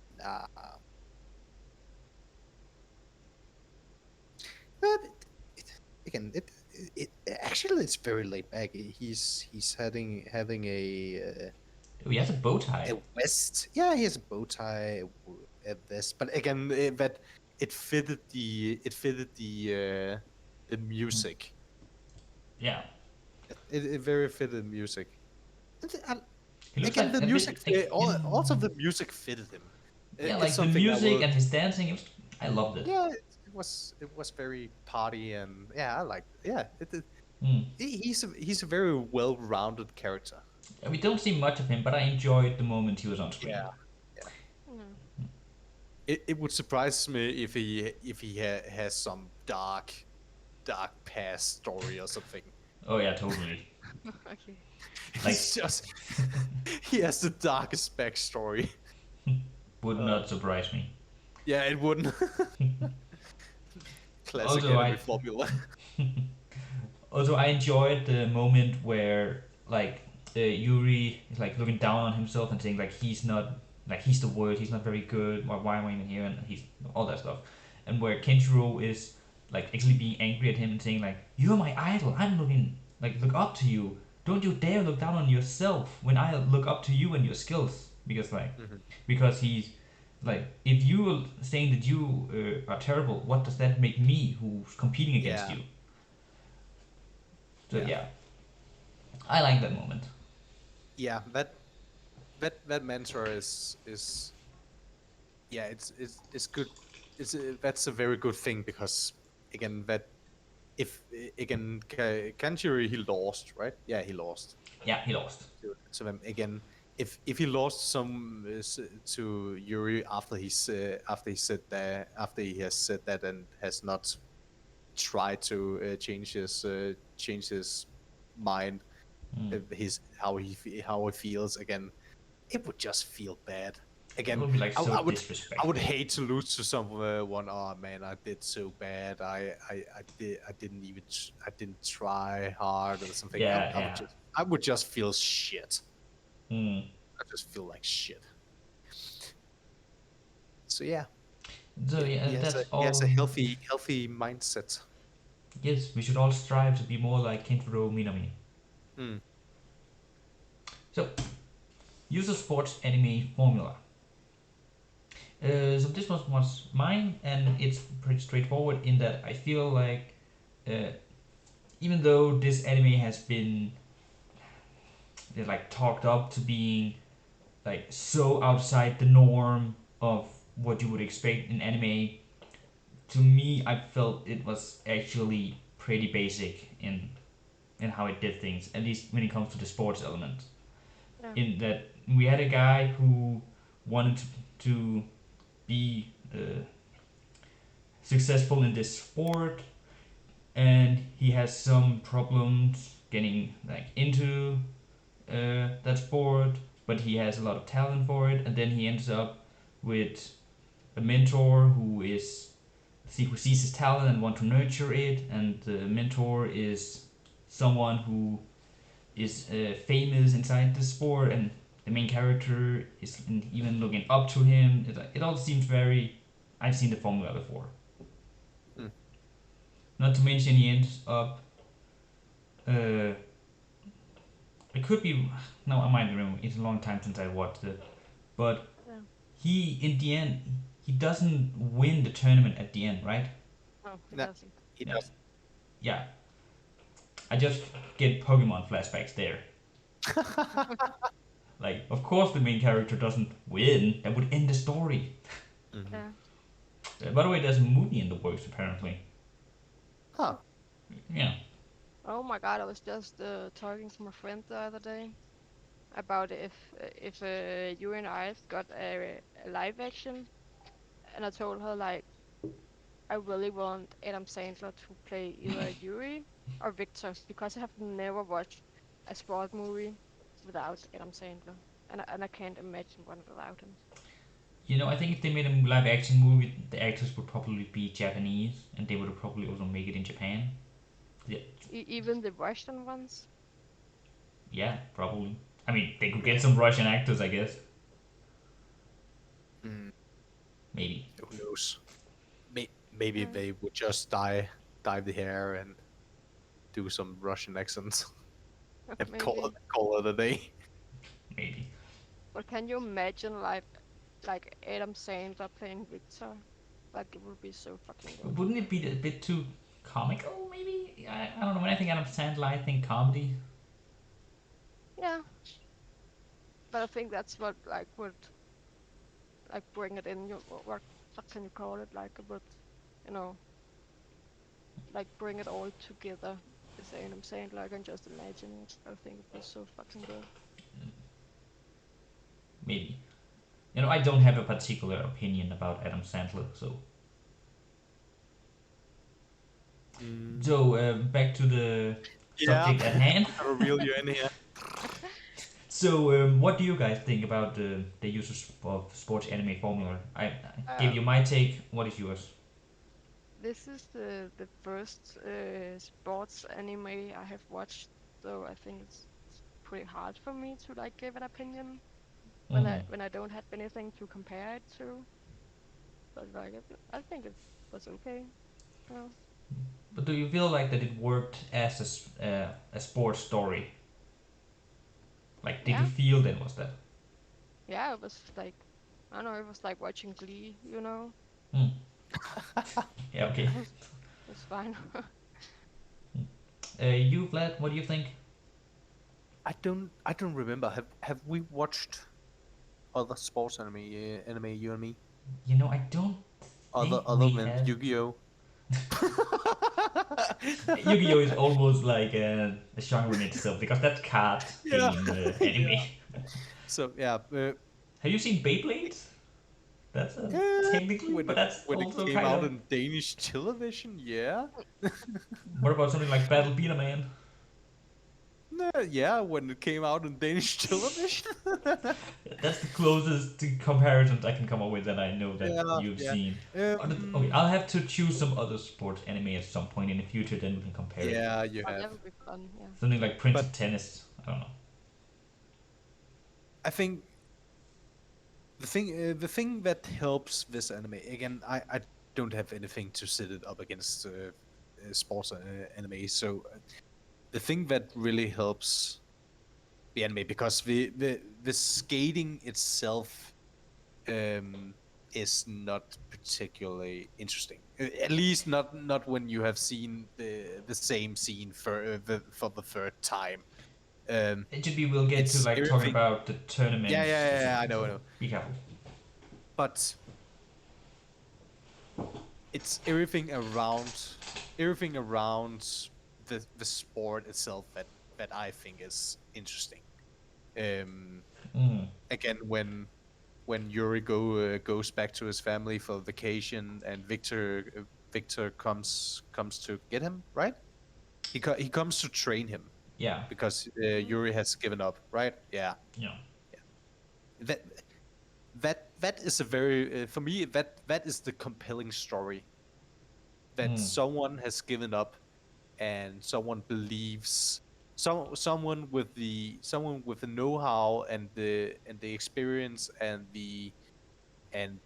[SPEAKER 2] but again it actually it's very laid back. He's having
[SPEAKER 1] Oh, he has a bow
[SPEAKER 2] a
[SPEAKER 1] tie.
[SPEAKER 2] vest. Yeah, he has a bow tie, a vest. But again, that it fitted the music.
[SPEAKER 1] Yeah.
[SPEAKER 2] It very fitted the music. And
[SPEAKER 1] He looks
[SPEAKER 2] again,
[SPEAKER 1] like
[SPEAKER 2] the
[SPEAKER 1] a
[SPEAKER 2] music
[SPEAKER 1] bit like
[SPEAKER 2] also
[SPEAKER 1] in.
[SPEAKER 2] the music fitted him.
[SPEAKER 1] Yeah,
[SPEAKER 2] It's
[SPEAKER 1] like the
[SPEAKER 2] something I
[SPEAKER 1] music
[SPEAKER 2] will.
[SPEAKER 1] and his dancing. I loved it.
[SPEAKER 2] Yeah, it was very party, and yeah, I liked it. Yeah,
[SPEAKER 1] Hmm.
[SPEAKER 2] he's a very well-rounded character.
[SPEAKER 1] We don't see much of him, but I enjoyed the moment he was on screen.
[SPEAKER 2] Yeah, yeah.
[SPEAKER 3] No.
[SPEAKER 2] It would surprise me if he has some dark past story or something.
[SPEAKER 1] Oh yeah, totally.
[SPEAKER 3] Okay.
[SPEAKER 1] Like,
[SPEAKER 2] He's just he has the darkest backstory.
[SPEAKER 1] would
[SPEAKER 2] Uh,
[SPEAKER 1] not surprise me.
[SPEAKER 2] yeah, it wouldn't. Classic
[SPEAKER 1] Also,
[SPEAKER 2] enemy
[SPEAKER 1] I
[SPEAKER 2] formula.
[SPEAKER 1] Also, I enjoyed the moment where like Yuri is like looking down on himself and saying like he's not like he's the worst, he's not very good. Why am I even here? And he's all that stuff. And where Kenshiro is like actually being angry at him and saying like you're my idol. I'm looking like look up to you. Don't you dare look down on yourself when I look up to you and your skills
[SPEAKER 2] Mhm.
[SPEAKER 1] because he's like if you are saying that you are terrible, what does that make me who's competing against
[SPEAKER 2] Yeah,
[SPEAKER 1] you? So
[SPEAKER 2] yeah,
[SPEAKER 1] yeah, I like that moment.
[SPEAKER 2] yeah. That mentor is yeah. It's good. That's a very good thing because again that if again Kanjiri he lost, right? Yeah, he lost.
[SPEAKER 1] Yeah, he lost.
[SPEAKER 2] So then again, if he lost to Yuri after he has said that and has not tried to change his mind,
[SPEAKER 1] Mm.
[SPEAKER 2] how he feels again, it would just feel bad.
[SPEAKER 1] It
[SPEAKER 2] Again,
[SPEAKER 1] would be like
[SPEAKER 2] I,
[SPEAKER 1] so
[SPEAKER 2] I would I would
[SPEAKER 1] disrespectful.
[SPEAKER 2] hate to lose to someone. Oh man, I did so bad. I didn't try hard or something.
[SPEAKER 1] Yeah, yeah.
[SPEAKER 2] I would just feel shit.
[SPEAKER 1] Mm.
[SPEAKER 2] I just feel like shit. So yeah,
[SPEAKER 1] So
[SPEAKER 2] he
[SPEAKER 1] yeah,
[SPEAKER 2] has a
[SPEAKER 1] that's
[SPEAKER 2] he has a
[SPEAKER 1] all.
[SPEAKER 2] healthy mindset.
[SPEAKER 1] Yes, we should all strive to be more like Kentaro Minami.
[SPEAKER 2] Hmm.
[SPEAKER 1] So, use a sports anime formula. So this was mine, and it's pretty straightforward in that I feel like uh, even though this anime has been like talked up to being like so outside the norm of what you would expect in anime, to me I felt it was actually pretty basic in how it did things, at least when it comes to the sports element.
[SPEAKER 3] Yeah.
[SPEAKER 1] In that we had a guy who wanted to be successful in this sport, and he has some problems getting like into that sport, but he has a lot of talent for it, and then he ends up with a mentor who is see who sees his talent and want to nurture it, and the mentor is someone who is famous inside the sport, and the main character is even looking up to him. It all seems very. I've seen the formula before.
[SPEAKER 2] Mm.
[SPEAKER 1] Not to mention he ends up. Uh, it could be. No, I might remember. It's a long time since I watched it, but
[SPEAKER 3] Yeah.
[SPEAKER 1] he in the end he doesn't win the tournament at the end, right?
[SPEAKER 3] No, it
[SPEAKER 2] No,
[SPEAKER 3] doesn't.
[SPEAKER 2] it
[SPEAKER 1] Yeah,
[SPEAKER 2] doesn't.
[SPEAKER 1] yeah. I just get Pokemon flashbacks there. Like, of course, the main character doesn't win. That would end the story.
[SPEAKER 2] Mhm.
[SPEAKER 3] Yeah.
[SPEAKER 1] By the way, there's a movie in the works apparently.
[SPEAKER 2] Huh.
[SPEAKER 1] Yeah.
[SPEAKER 3] Oh my god, I was just talking to my friend the other day about if you and I got a live action, and I told her like I really want Adam Sandler to play either Yuri or Victor because I have never watched a sport movie without Adam Sandler, and I can't imagine one without him.
[SPEAKER 1] You know, I think if they made a live action movie, the actors would probably be Japanese, and they would probably also make it in Japan. Yeah,
[SPEAKER 3] Even the Russian ones.
[SPEAKER 1] yeah, probably. I mean, they could get
[SPEAKER 2] Yeah.
[SPEAKER 1] some Russian actors, I guess.
[SPEAKER 2] Mm,
[SPEAKER 1] Maybe.
[SPEAKER 2] who knows? Maybe
[SPEAKER 3] Yeah,
[SPEAKER 2] they would just dye the hair and do some Russian accents and
[SPEAKER 3] maybe.
[SPEAKER 2] call it a day.
[SPEAKER 1] Maybe.
[SPEAKER 3] But can you imagine like Adam Sandler playing Victor? Like it would be so fucking good.
[SPEAKER 1] Wouldn't it be a bit too comical? Maybe. I don't know. When I think Adam Sandler, I think comedy.
[SPEAKER 3] Yeah, but I think that's what like would like bring it in. You what can you call it? Like it would, you know, like bring it all together. Is Adam Sandler? I can just imagine it. I think it was so fucking good.
[SPEAKER 1] Maybe. You know, I don't have a particular opinion about Adam Sandler, so.
[SPEAKER 2] Mm,
[SPEAKER 1] So back to the
[SPEAKER 2] yeah,
[SPEAKER 1] subject at hand.
[SPEAKER 2] gotta reel you in here.
[SPEAKER 1] So, what do you guys think about the use of sports anime formula? I gave you
[SPEAKER 3] Um,
[SPEAKER 1] my take. What is yours?
[SPEAKER 3] this is the first sports anime I have watched, so I think it's pretty hard for me to like give an opinion
[SPEAKER 1] Hmm.
[SPEAKER 3] when I don't have anything to compare it to. But like I think it was okay. Yeah,
[SPEAKER 1] But do you feel like that it worked as a sports story? Like, did you
[SPEAKER 3] yeah,
[SPEAKER 1] feel then was that?
[SPEAKER 3] yeah. It was like I don't know. It was like watching Glee, you know.
[SPEAKER 1] Hmm. Yeah. Okay.
[SPEAKER 3] It was fine.
[SPEAKER 1] You, Vlad, what do you think?
[SPEAKER 2] I don't remember. Have we watched other sports anime, you and me?
[SPEAKER 1] You know, I don't
[SPEAKER 2] Other
[SPEAKER 1] think
[SPEAKER 2] other
[SPEAKER 1] we
[SPEAKER 2] than
[SPEAKER 1] have.
[SPEAKER 2] Yu-Gi-Oh.
[SPEAKER 1] Yu-Gi-Oh is almost like a genre in itself because that's card
[SPEAKER 2] Yeah.
[SPEAKER 1] game anime.
[SPEAKER 2] Yeah. So yeah,
[SPEAKER 1] Have you seen Beyblade? That's technically,
[SPEAKER 2] when
[SPEAKER 1] but
[SPEAKER 2] it
[SPEAKER 1] that's
[SPEAKER 2] when it
[SPEAKER 1] also
[SPEAKER 2] came
[SPEAKER 1] kind
[SPEAKER 2] out
[SPEAKER 1] of.
[SPEAKER 2] on Danish television, yeah.
[SPEAKER 1] What about something like Battle Beater Man?
[SPEAKER 2] Yeah, when it came out on Danish television.
[SPEAKER 1] That's the closest to comparisons I can come up with that I know that
[SPEAKER 2] Yeah,
[SPEAKER 1] you've
[SPEAKER 2] yeah.
[SPEAKER 1] seen. Okay,
[SPEAKER 2] Um,
[SPEAKER 1] I'll have to choose some other sports anime at some point in the future, then we can compare it.
[SPEAKER 2] yeah, you
[SPEAKER 3] Oh,
[SPEAKER 2] have.
[SPEAKER 3] that would be fun. Yeah.
[SPEAKER 1] Something like Prince
[SPEAKER 2] But
[SPEAKER 1] of Tennis. I don't know.
[SPEAKER 2] I think the thing that helps this anime again, I don't have anything to set it up against sports anime. So the thing that really helps the anime because the skating itself is not particularly interesting. At least not when you have seen the same scene for the third time. Um,
[SPEAKER 1] It should be we'll get to
[SPEAKER 2] it's
[SPEAKER 1] like talking
[SPEAKER 2] everything.
[SPEAKER 1] about the
[SPEAKER 2] Yeah,
[SPEAKER 1] tournaments
[SPEAKER 2] yeah, yeah, yeah, I
[SPEAKER 1] specifically,
[SPEAKER 2] know, I
[SPEAKER 1] so
[SPEAKER 2] know.
[SPEAKER 1] be careful.
[SPEAKER 2] But it's everything around the sport itself that I think is interesting. Um,
[SPEAKER 1] Mm,
[SPEAKER 2] again, when Yuri goes back to his family for vacation, and Victor comes to get him, right? He comes to train him
[SPEAKER 1] yeah,
[SPEAKER 2] because
[SPEAKER 3] Hmm.
[SPEAKER 2] Yuri has given up, right? Yeah,
[SPEAKER 1] yeah.
[SPEAKER 2] yeah. That is a very for me that is the compelling story that
[SPEAKER 1] Mm.
[SPEAKER 2] someone has given up and someone believes someone with the know-how and the experience and and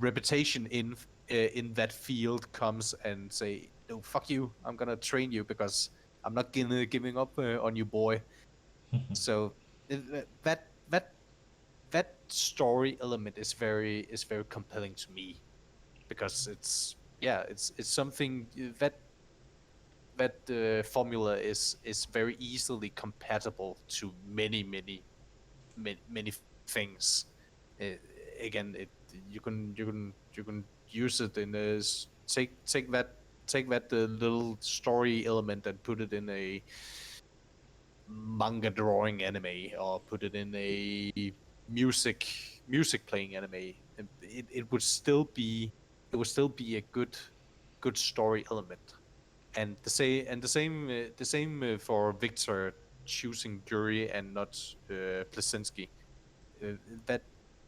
[SPEAKER 2] reputation in that field comes and say, no, fuck you, I'm gonna train you because I'm not giving up on you, boy. So that that story element is very compelling to me because it's yeah it's something that formula is very easily compatible to many things. Uh, Again, you can use it in a take that little story element and put it in a manga drawing anime or put it in a music music playing anime. And it would still be a good story element. And the same for Victor choosing Yuri and not Plasinski. That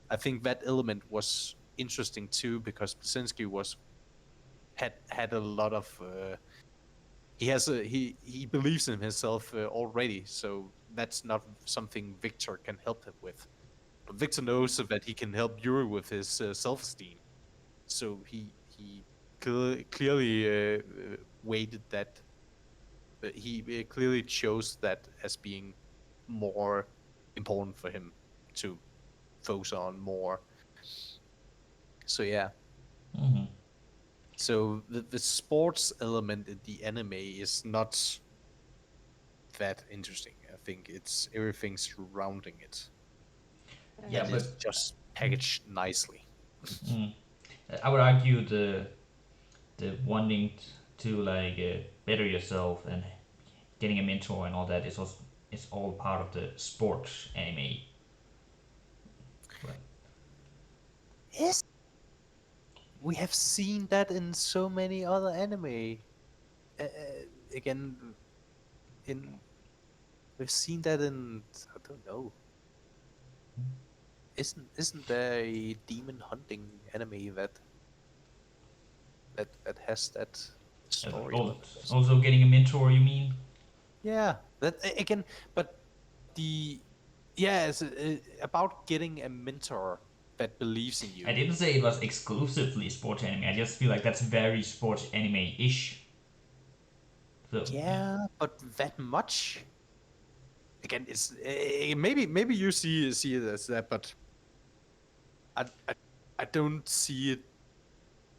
[SPEAKER 2] I think that element was interesting too because Plasinski was had a lot of he believes in himself already, so that's not something Victor can help him with. But Victor knows that he can help Yuri with his self-esteem, so he clearly weighted that. He clearly chose that as being more important for him to focus on more. So yeah.
[SPEAKER 1] Mm-hmm.
[SPEAKER 2] So the sports element in the anime is not that interesting. I think it's everything surrounding it
[SPEAKER 1] Yeah,
[SPEAKER 2] that
[SPEAKER 3] Yeah.
[SPEAKER 2] is
[SPEAKER 1] but
[SPEAKER 2] just packaged nicely.
[SPEAKER 1] mm, I would argue the wanting to like better yourself and getting a mentor and all that is also is all part of the sports anime. But
[SPEAKER 2] Yes, we have seen that in so many other anime. Again, in we've seen that in I don't know. Isn't there a demon hunting anime that has that story element also?
[SPEAKER 1] also getting a mentor, you mean?
[SPEAKER 2] Yeah, again, but the yeah, it's about getting a mentor that believes in
[SPEAKER 1] I
[SPEAKER 2] you.
[SPEAKER 1] didn't say it was exclusively sports anime. I just feel like that's very sports anime ish. So
[SPEAKER 2] Yeah, but that much again, it's maybe you see it as that, but I I, I don't see it.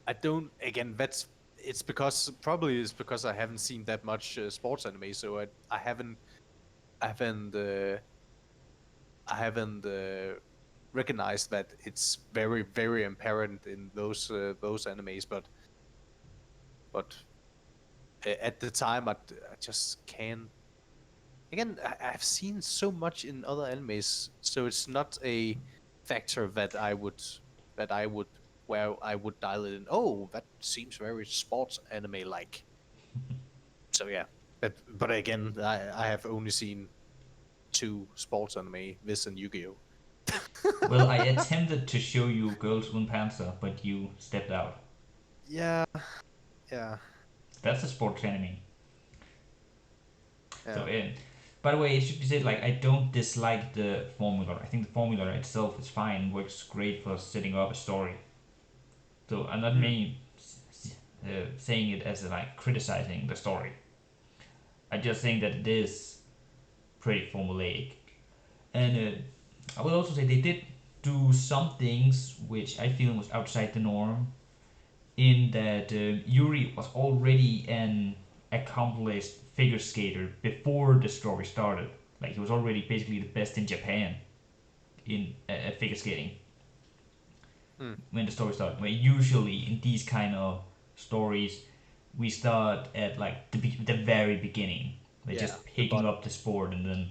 [SPEAKER 2] I don't again. That's it's because probably it's because I haven't seen that much sports anime, so I haven't I haven't recognized that it's very apparent in those animes, but at the time I just can't. Again, I've seen so much in other animes, so it's not a factor that I would where I would dial it in. Oh, that seems very sports anime like. So yeah, but again, I have only seen two sports anime, this and Yu-Gi-Oh.
[SPEAKER 1] well, I attempted to show you Girls und Panzer, but you stepped out.
[SPEAKER 2] Yeah, yeah,
[SPEAKER 1] That's a sports anime. So,
[SPEAKER 2] yeah.
[SPEAKER 1] by the way, it should be said like I don't dislike the formula. I think the formula itself is fine, works great for setting up a story. So I'm not
[SPEAKER 2] Mm.
[SPEAKER 1] mainly saying it as like criticizing the story. I just saying that it is pretty formulaic, and I will also say they did do some things which I feel was outside the norm. In that Yuri was already an accomplished figure skater before the story started. Like he was already basically the best in Japan in figure skating
[SPEAKER 2] Mm.
[SPEAKER 1] when the story started. Where usually in these kind of stories, we start at like the very beginning, like
[SPEAKER 2] Yeah,
[SPEAKER 1] just
[SPEAKER 2] the
[SPEAKER 1] picking
[SPEAKER 2] bottom.
[SPEAKER 1] up the sport and then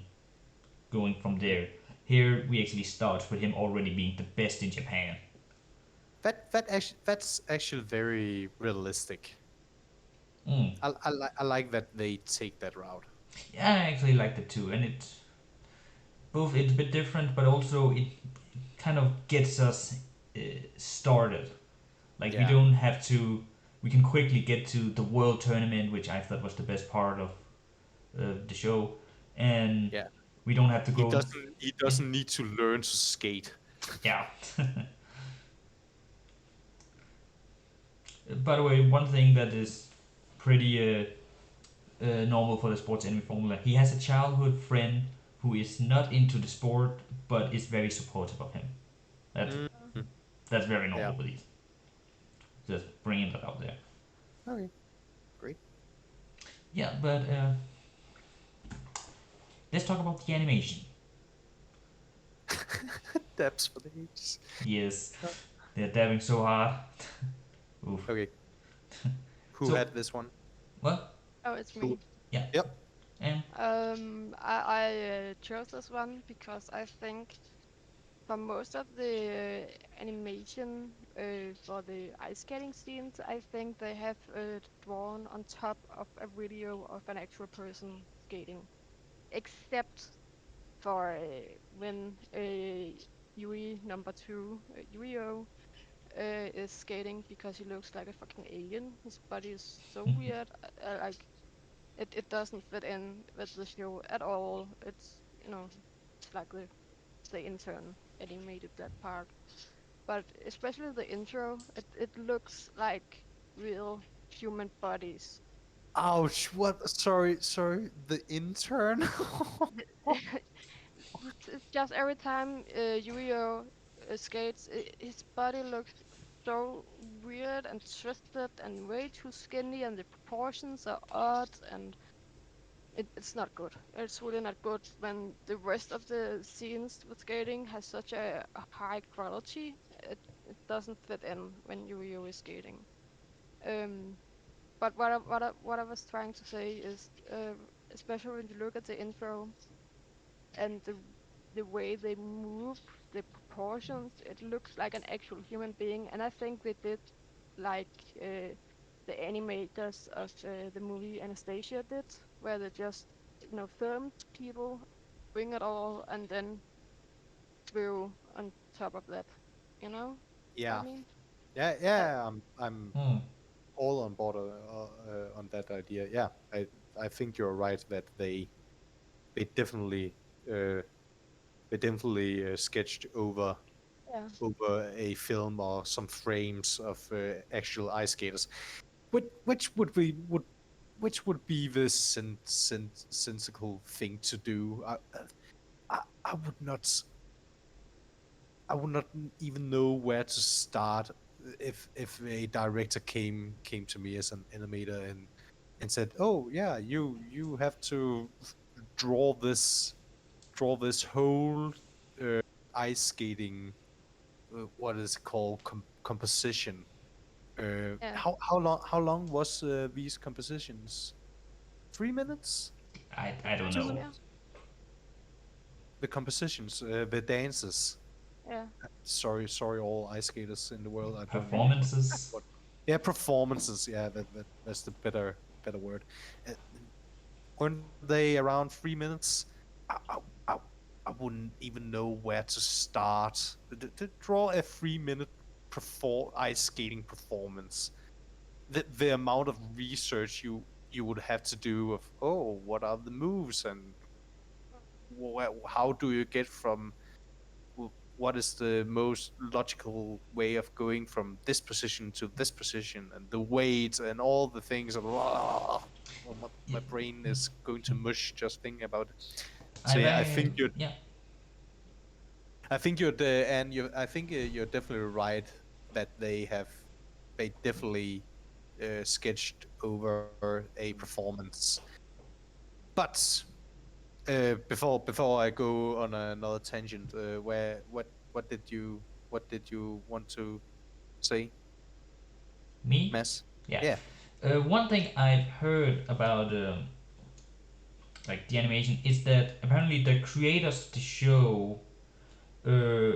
[SPEAKER 1] going from
[SPEAKER 2] Mm.
[SPEAKER 1] there. Here we actually start with him already being the best in Japan.
[SPEAKER 2] That's actually very realistic.
[SPEAKER 1] Mm.
[SPEAKER 2] I like that they take that route.
[SPEAKER 1] Yeah, I actually liked it too, and it's both it's a bit different, but also it kind of gets us started. Like we
[SPEAKER 2] Yeah.
[SPEAKER 1] don't have to. we can quickly get to the world tournament, which I thought was the best part of the show, and
[SPEAKER 2] Yeah.
[SPEAKER 1] we don't have to
[SPEAKER 2] He
[SPEAKER 1] go.
[SPEAKER 2] doesn't he
[SPEAKER 1] Yeah,
[SPEAKER 2] doesn't need to learn to skate.
[SPEAKER 1] yeah. By the way, one thing that is pretty normal for the sports enemy formula, he has a childhood friend who is not into the sport but is very supportive of him. That
[SPEAKER 2] Mm.
[SPEAKER 1] that's very
[SPEAKER 2] Yeah.
[SPEAKER 1] normal with these. Just bringing that out there.
[SPEAKER 2] Okay. Great.
[SPEAKER 1] Yeah, but let's talk about the animation.
[SPEAKER 2] Depths for the ages.
[SPEAKER 1] Yes, they're dabbing so hard. Oof.
[SPEAKER 2] Okay. Who
[SPEAKER 1] So
[SPEAKER 2] had this one?
[SPEAKER 1] what?
[SPEAKER 3] Oh, it's
[SPEAKER 2] Who?
[SPEAKER 3] me.
[SPEAKER 1] Yeah,
[SPEAKER 2] Yep.
[SPEAKER 1] and
[SPEAKER 3] I chose this one because I think for most of the animation for the ice skating scenes, I think they have drawn on top of a video of an actual person skating, except for when Yuri number two, Yurio, is skating because he looks like a fucking alien. His body is so weird. Like it doesn't fit in with the show at all. It's like the intern animated that part. But especially the intro, it looks like real human bodies.
[SPEAKER 2] Ouch! What? Sorry. The intern.
[SPEAKER 3] It's just every time Yurio skates, his body looks so weird and twisted and way too skinny, and the proportions are odd, and it's not good. It's really not good when the rest of the scenes with skating has such a high quality. It doesn't fit in when Yurio is skating. Um, but what I was trying to say is, especially when you look at the intro and the way they move, the proportions, it looks like an actual human being. And I think they did like the animators of the movie Anastasia did, where they just filmed people doing it all and then drew on top of that. You know what I
[SPEAKER 2] Yeah.
[SPEAKER 3] mean? Uh,
[SPEAKER 2] Yeah. I'm
[SPEAKER 1] hmm.
[SPEAKER 2] all on board on that idea. Yeah. I think you're right that they definitely uh, sketched
[SPEAKER 3] yeah,
[SPEAKER 2] over a film or some frames of actual ice skaters. Which would be which would be the sensical thing to do? I would not. I would not even know where to start if a director came to me as an animator and said, "Oh yeah, you have to draw this whole uh, ice skating what is it called composition."
[SPEAKER 3] yeah.
[SPEAKER 2] How long was these compositions? 3 minutes?
[SPEAKER 1] I don't
[SPEAKER 3] Sometimes,
[SPEAKER 1] know.
[SPEAKER 3] yeah,
[SPEAKER 2] The compositions, the dances.
[SPEAKER 3] yeah,
[SPEAKER 2] Sorry, all ice skaters in the world. I don't know
[SPEAKER 1] Performances.
[SPEAKER 2] what. Yeah, performances. Yeah, that's the better word. Uh, weren't they around 3 minutes? I, I, I, I wouldn't even know where to start to draw a 3 minute ice skating performance. The amount of research you would have to do of what are the moves and how do you get from what is the most logical way of going from this position to this position and the weight and all the things and well, my brain is going to mush just thinking about it. So
[SPEAKER 1] I
[SPEAKER 2] yeah,
[SPEAKER 1] very yeah.
[SPEAKER 2] I think you're the and you I think you're definitely right that they definitely sketched over a performance. But before I go on another tangent, where what did you want to say,
[SPEAKER 1] Me?
[SPEAKER 2] Mass?
[SPEAKER 1] Yeah.
[SPEAKER 2] Yeah.
[SPEAKER 1] One thing I've heard about like the animation is that apparently the creators of the show uh,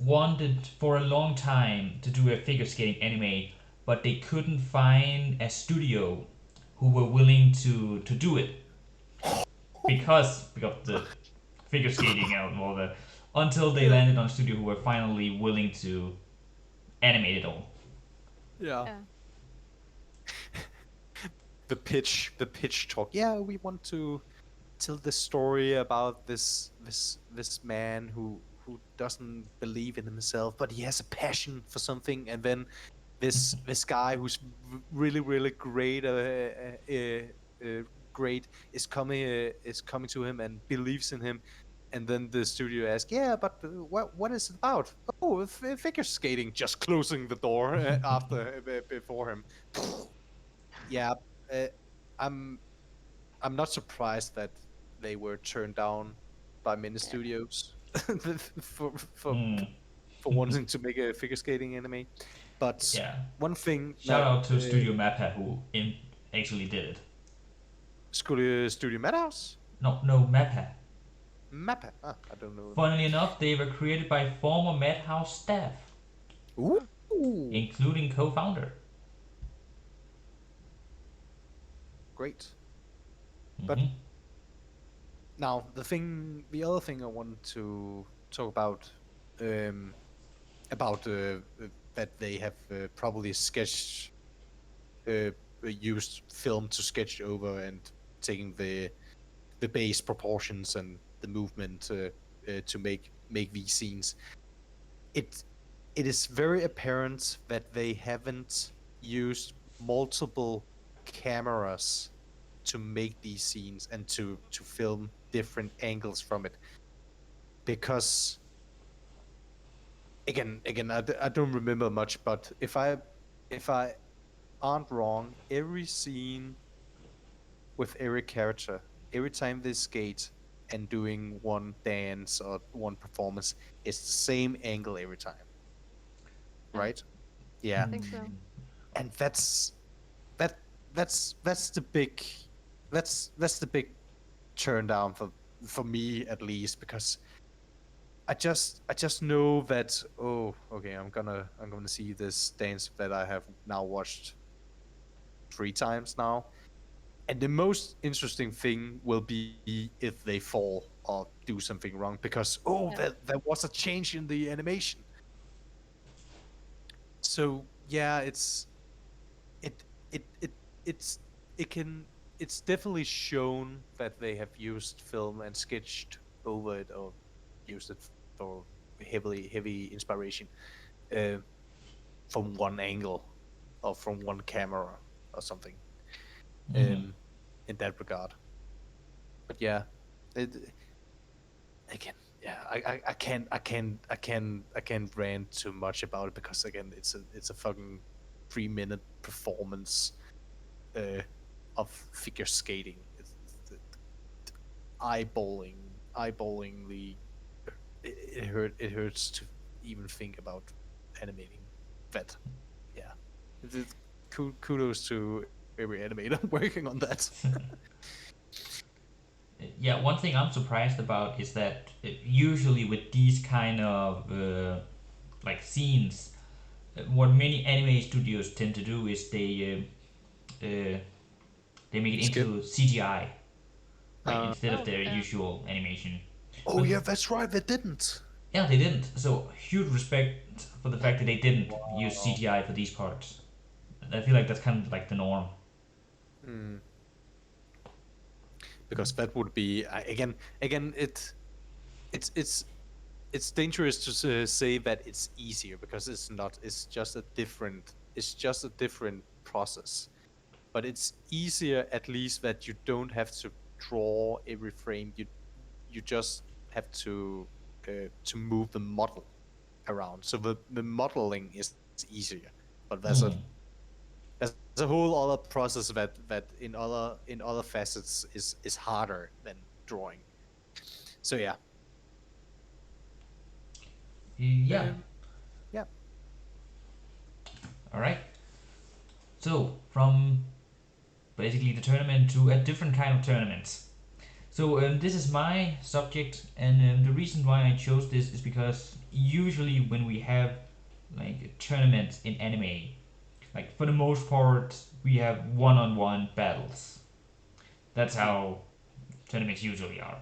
[SPEAKER 1] wanted for a long time to do a figure skating anime, but they couldn't find a studio who were willing to do it because the figure skating and all that until they
[SPEAKER 2] Yeah.
[SPEAKER 1] landed on a studio who were finally willing to animate it all.
[SPEAKER 2] Yeah.
[SPEAKER 3] Yeah.
[SPEAKER 2] The pitch talk. Yeah, we want to tell the story about this man who doesn't believe in himself, but he has a passion for something, and then this guy who's really great, great is coming to him and believes in him, and then the studio asks, yeah, but what is it about? Oh, figure skating. Just closing the door after before him. Yeah, uh, I'm I'm not surprised that they were turned down by many
[SPEAKER 3] Yeah.
[SPEAKER 2] studios for for
[SPEAKER 1] Hmm.
[SPEAKER 2] for wanting to make a figure skating anime. But
[SPEAKER 1] Yeah.
[SPEAKER 2] one thing
[SPEAKER 1] Shout
[SPEAKER 2] that
[SPEAKER 1] out to Studio Mappa who actually did it.
[SPEAKER 2] Studio Madhouse
[SPEAKER 1] No, no, Mappa.
[SPEAKER 2] Mappa, I don't know them.
[SPEAKER 1] Funnily enough, they were created by former Madhouse staff,
[SPEAKER 3] Hmm.
[SPEAKER 2] Ooh,
[SPEAKER 1] including co-founder.
[SPEAKER 2] great. But
[SPEAKER 1] Hmm.
[SPEAKER 2] now the other thing I want to talk um, about that they have probably sketched, used film to sketch over and taking the base proportions and the movement to make these scenes. It it is very apparent that they haven't used multiple cameras to make these scenes and to film different angles from it, because again I don't remember much, but if I aren't wrong, every scene with every character, every time they skate and doing one dance or one performance, it's the same angle every time,
[SPEAKER 3] Yeah.
[SPEAKER 2] right? Yeah,
[SPEAKER 3] I think so.
[SPEAKER 2] and that that's the big that's the big turn down for me at least, because I just know that, oh, okay, I'm gonna see this dance that I have now watched 3 times now. And the most interesting thing will be if they fall or do something wrong, because oh,
[SPEAKER 3] Yeah.
[SPEAKER 2] there was a change in the animation. So yeah, it it it it's it can it's definitely shown that they have used film and sketched over it, or used it for heavy inspiration uh, from one angle or from one camera or something,
[SPEAKER 1] Hmm.
[SPEAKER 2] um, in that regard. But yeah, it, again, yeah, I can't rant too much about it, because again, it's a fucking 3 minute performance uh, of figure skating. It's eyeballingly. It hurts to even think about animating that. Yeah, kudos to every animator working on that.
[SPEAKER 1] Yeah, one thing I'm surprised about is that usually with these kind of like scenes, what many anime studios tend to do is they make it
[SPEAKER 2] Skip.
[SPEAKER 1] into CGI, right,
[SPEAKER 2] Uh,
[SPEAKER 1] instead of
[SPEAKER 3] Oh,
[SPEAKER 1] their
[SPEAKER 3] yeah.
[SPEAKER 1] usual animation.
[SPEAKER 2] oh
[SPEAKER 1] But
[SPEAKER 2] yeah, that's right. They didn't.
[SPEAKER 1] yeah, they didn't. So huge respect for the fact that they didn't use
[SPEAKER 2] Wow.
[SPEAKER 1] CGI for these parts. I feel like that's kind of like the norm.
[SPEAKER 2] Hmm. Because that would be again it's it's dangerous to say that it's easier, because it's not. It's just a different process. But it's easier, at least, that you don't have to draw every frame. You just have to move the model around. So the modeling is easier. But
[SPEAKER 1] Hmm.
[SPEAKER 2] there's a whole other process that in other facets is harder than drawing. So yeah.
[SPEAKER 1] Yeah.
[SPEAKER 2] Yeah.
[SPEAKER 1] All right. So from basically the tournament to a different kind of tournament. So this is my subject, and the reason why I chose this is because usually when we have like tournaments in anime, like for the most part, we have one-on-one battles. That's
[SPEAKER 2] Hmm.
[SPEAKER 1] how tournaments usually are.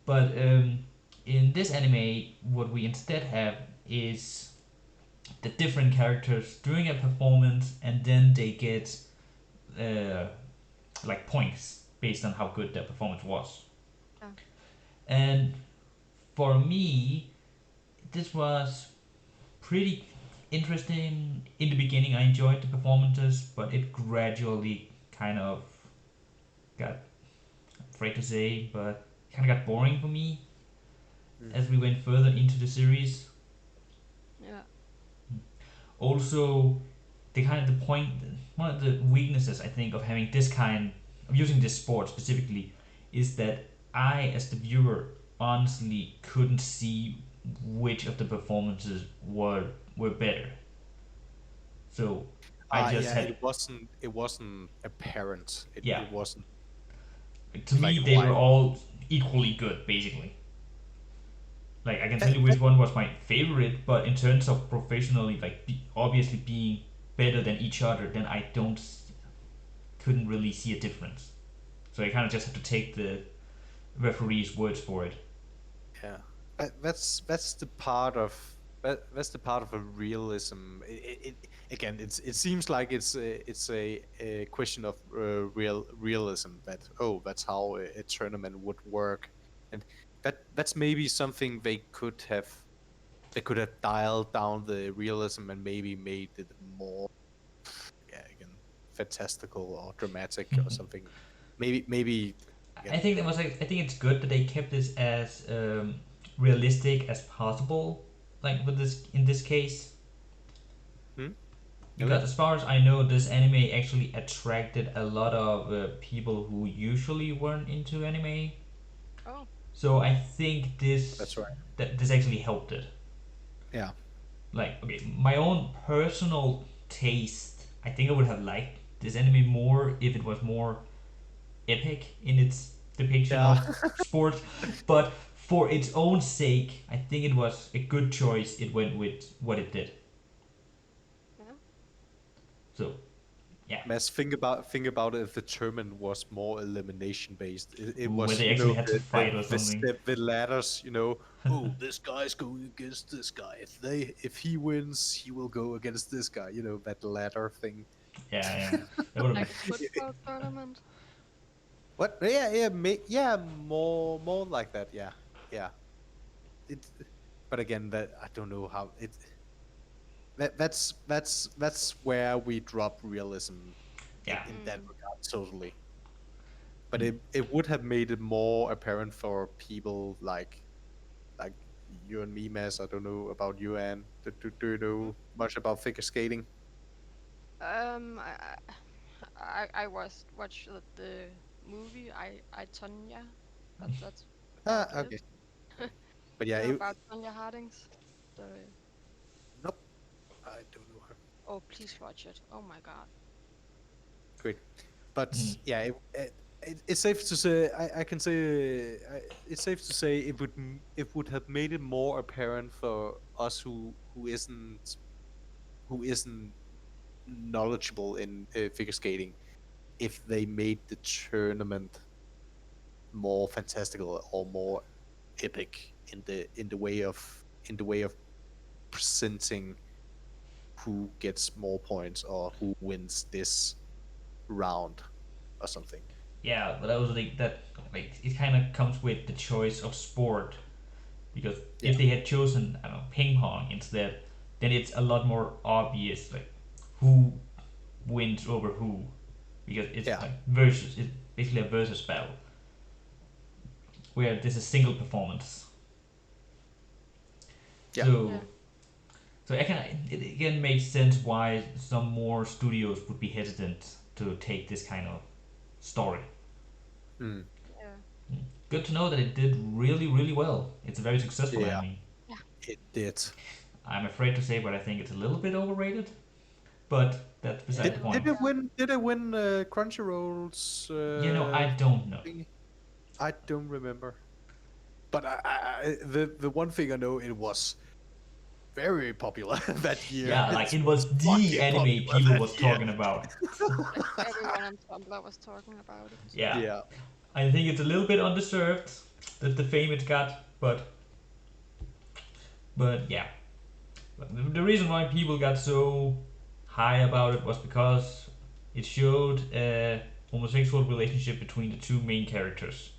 [SPEAKER 1] But in this anime, what we instead have is the different characters during a performance, and then they get uh, like points based on how good their performance was.
[SPEAKER 3] Yeah.
[SPEAKER 1] And for me, this was pretty interesting in the beginning. I enjoyed the performances, but it gradually kind of got, I'm afraid to say, but kind of got boring for me
[SPEAKER 2] Mm.
[SPEAKER 1] as we went further into the series.
[SPEAKER 3] Yeah.
[SPEAKER 1] Also, the kind of the point, one of the weaknesses I think of having this kind of using this sport specifically is that I, as the viewer, honestly couldn't see which of the performances were better. So I just
[SPEAKER 2] Yeah,
[SPEAKER 1] had,
[SPEAKER 2] it wasn't apparent.
[SPEAKER 1] yeah,
[SPEAKER 2] It wasn't
[SPEAKER 1] to
[SPEAKER 2] black
[SPEAKER 1] me
[SPEAKER 2] and
[SPEAKER 1] they were
[SPEAKER 2] white.
[SPEAKER 1] all equally good basically. Like I can tell
[SPEAKER 2] That,
[SPEAKER 1] you which
[SPEAKER 2] that,
[SPEAKER 1] one was my favorite, but in terms of professionally, like obviously being better than each other, then I don't couldn't really see a difference. So I kind of just have to take the referee's words for it.
[SPEAKER 2] yeah, that's the part of that's the part of a realism. Again, it seems like it's a question of realism that that's how a tournament would work, and that's maybe something they could have dialed down the realism and maybe made it more, yeah, again, fantastical or dramatic or something. Maybe
[SPEAKER 1] I
[SPEAKER 2] again,
[SPEAKER 1] think that was like, I think it's good that they kept this as realistic as possible. Like with this in this case,
[SPEAKER 2] hmm?
[SPEAKER 1] because
[SPEAKER 2] Okay,
[SPEAKER 1] as far as I know, this anime actually attracted a lot of people who usually weren't into anime.
[SPEAKER 3] Oh.
[SPEAKER 1] So I think
[SPEAKER 2] that's
[SPEAKER 1] this
[SPEAKER 2] right.
[SPEAKER 1] that this actually helped it.
[SPEAKER 2] Yeah.
[SPEAKER 1] Like okay, my own personal taste, I think I would have liked this anime more if it was more epic in its depiction
[SPEAKER 2] Yeah.
[SPEAKER 1] of sports, but for its own sake, I think it was a good choice. It went with what it did.
[SPEAKER 3] Yeah.
[SPEAKER 1] So yeah,
[SPEAKER 2] Mass, think about it if the tournament was more elimination based. It
[SPEAKER 1] where
[SPEAKER 2] was,
[SPEAKER 1] they actually had to fight or
[SPEAKER 2] the
[SPEAKER 1] something.
[SPEAKER 2] the ladders, oh, this guy's going against this guy. If he wins, he will go against this guy, that ladder thing.
[SPEAKER 1] Yeah, yeah, that would have
[SPEAKER 3] Like
[SPEAKER 1] been.
[SPEAKER 3] a football tournament.
[SPEAKER 2] What? Yeah, yeah, yeah, more like that. Yeah. Yeah. It but again, that I don't know how it that's where we drop realism
[SPEAKER 1] Yeah,
[SPEAKER 2] in that
[SPEAKER 3] Mm.
[SPEAKER 2] regard totally. But
[SPEAKER 1] mm.
[SPEAKER 2] it would have made it more apparent for people like you and me, Mass. I don't know about you, Anne. Do you
[SPEAKER 3] Mm.
[SPEAKER 2] know much about figure skating?
[SPEAKER 3] Um, I, I was watched the movie I Tonya. That's about it.
[SPEAKER 2] Okay, okay. But
[SPEAKER 3] You
[SPEAKER 2] yeah,
[SPEAKER 3] know about Tonya Hardings? The
[SPEAKER 2] nope, I don't know her.
[SPEAKER 3] Oh, please watch it. Oh my god.
[SPEAKER 2] Great, but
[SPEAKER 1] Mm.
[SPEAKER 2] yeah, it's safe to say I can say it's safe to say it would have made it more apparent for us who isn't knowledgeable in figure skating if they made the tournament more fantastical or more epic in the way of presenting who gets more points or who wins this round or something.
[SPEAKER 1] Yeah, but I was like that. Like it kind of comes with the choice of sport because
[SPEAKER 2] Yeah,
[SPEAKER 1] if they had chosen I don't know ping pong instead, then it's a lot more obvious like who wins over who because it's
[SPEAKER 2] yeah,
[SPEAKER 1] like versus. It's basically a versus battle where this is single performance.
[SPEAKER 2] yeah.
[SPEAKER 3] Yeah.
[SPEAKER 1] So I can it again makes sense why some more studios would be hesitant to take this kind of story.
[SPEAKER 2] Mm,
[SPEAKER 3] Yeah.
[SPEAKER 1] Good to know that it did really really well. It's a very successful
[SPEAKER 2] yeah,
[SPEAKER 1] anime.
[SPEAKER 3] Yeah.
[SPEAKER 2] it did.
[SPEAKER 1] I'm afraid to say, but I think it's a little bit overrated. But that's
[SPEAKER 3] A
[SPEAKER 1] beside the
[SPEAKER 3] little.
[SPEAKER 1] point.
[SPEAKER 3] Yeah.
[SPEAKER 2] Did it win Crunchyroll's
[SPEAKER 1] I don't know.
[SPEAKER 2] thingy? I don't remember. But the one thing I know, it was very popular that year.
[SPEAKER 1] Yeah, like
[SPEAKER 2] It
[SPEAKER 1] it
[SPEAKER 2] was
[SPEAKER 1] was the
[SPEAKER 2] fucking
[SPEAKER 1] anime
[SPEAKER 2] popular
[SPEAKER 1] people
[SPEAKER 2] that
[SPEAKER 1] was
[SPEAKER 2] year.
[SPEAKER 1] talking about.
[SPEAKER 3] Like everyone on Tumblr was talking about it.
[SPEAKER 1] Yeah,
[SPEAKER 2] Yeah.
[SPEAKER 1] I think it's a little bit undeserved that the fame it got, but yeah. But the reason why people got so high about it was because it showed a homosexual relationship between the two main characters.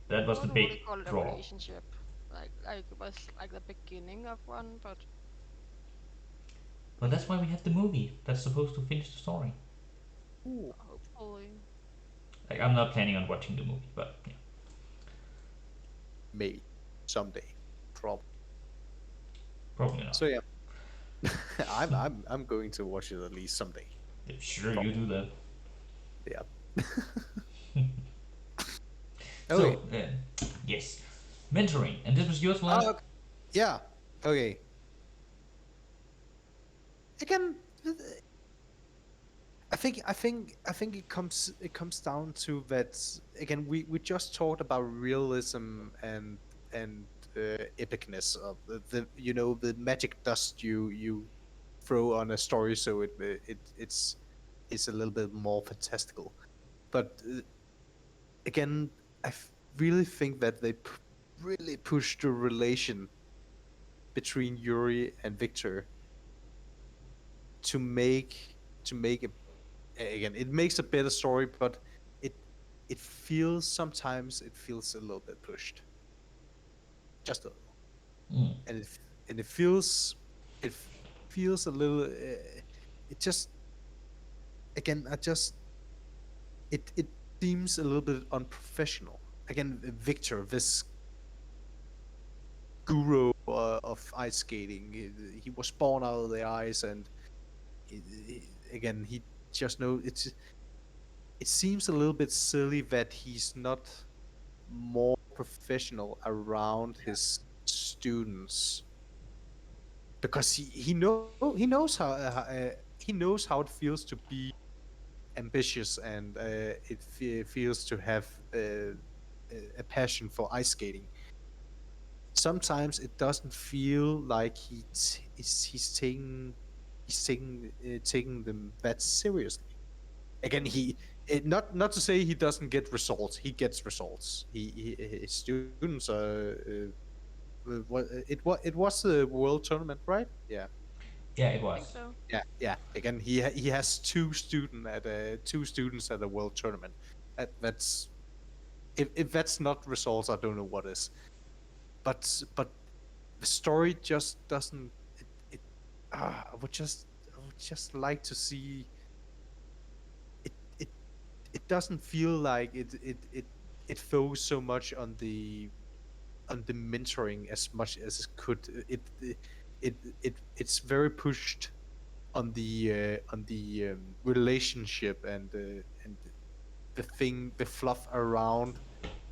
[SPEAKER 1] That
[SPEAKER 3] I
[SPEAKER 1] was the
[SPEAKER 3] wouldn't really
[SPEAKER 1] big
[SPEAKER 3] call it a
[SPEAKER 1] draw.
[SPEAKER 3] relationship. Like it was like the beginning of one, but
[SPEAKER 1] But that's why we have the movie that's supposed to finish the story.
[SPEAKER 2] Ooh.
[SPEAKER 3] hopefully.
[SPEAKER 1] Like, I'm not planning on watching the movie, but yeah,
[SPEAKER 2] Maybe someday, probably.
[SPEAKER 1] probably not.
[SPEAKER 2] So yeah, I'm going to watch it at least someday.
[SPEAKER 1] Yeah, sure, you
[SPEAKER 2] Probably.
[SPEAKER 1] do that.
[SPEAKER 2] Yeah. Okay.
[SPEAKER 1] So, yes, mentoring, and this was yours, Vlad.
[SPEAKER 2] Okay. Yeah. Okay. Again, I think it comes down to that again. We just talked about realism and epicness of the magic dust you throw on a story, so it's a little bit more fantastical. But again, really think that they really pushed the relation between Yuri and Victor to make again, it makes a better story, but it sometimes it feels a little bit pushed, just a little,
[SPEAKER 1] Mm.
[SPEAKER 2] and it feels it feels a little. It just again, I just it seems a little bit unprofessional. Again, Victor, this guru of ice skating, he was born out of the ice, and again, he just know it seems a little bit silly that he's not more professional around his students, because he knows how it feels to be ambitious, and feels to have a passion for ice skating. Sometimes it doesn't feel like he's taking them that seriously. Again, not to say he doesn't get results. He gets results. His students it was a world tournament, right? Yeah.
[SPEAKER 1] Yeah, it
[SPEAKER 3] I think
[SPEAKER 1] was.
[SPEAKER 3] so.
[SPEAKER 2] Yeah. Again, he has two students at a world tournament. That's if that's not results, I don't know what is. But the story just doesn't. It I would just like to see it. It doesn't feel like it focuses so much on the mentoring as much as it could. It's very pushed on the relationship and the fluff around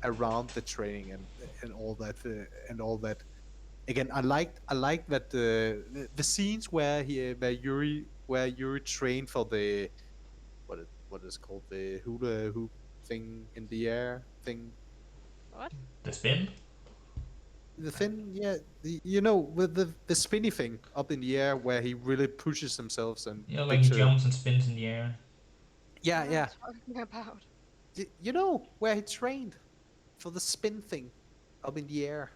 [SPEAKER 2] the training and all that. Again, I like that the scenes where Yuri trained for the what is called the hula hoop thing in the air thing.
[SPEAKER 3] What?
[SPEAKER 1] The spin.
[SPEAKER 2] The thing, yeah, with the spinny thing up in the air where he really pushes himself and
[SPEAKER 1] You know, like he
[SPEAKER 2] Victor.
[SPEAKER 1] jumps and spins in the air.
[SPEAKER 2] Yeah,
[SPEAKER 3] What are you
[SPEAKER 2] yeah.
[SPEAKER 3] talking about?
[SPEAKER 2] Where he trained for the spin thing up in the air,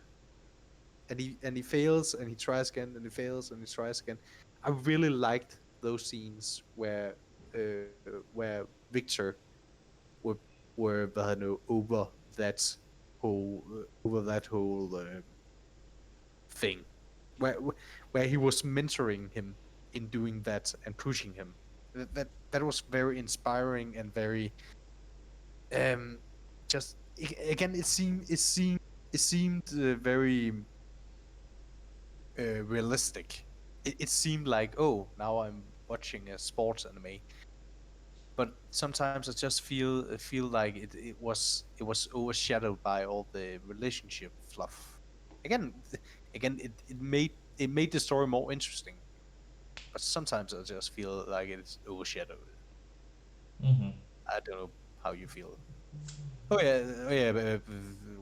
[SPEAKER 2] and he fails and he tries again and he fails and he tries again. I really liked those scenes where Victor were over that whole thing, where where he was mentoring him in doing that and pushing him. That was very inspiring and very um just again it seemed very realistic. It seemed like, oh, now I'm watching a sports anime, but sometimes I just feel like it was overshadowed by all the relationship fluff. Again, it made the story more interesting, but sometimes I just feel like it's overshadowed.
[SPEAKER 1] Mm-hmm.
[SPEAKER 2] I don't know how you feel. Oh yeah.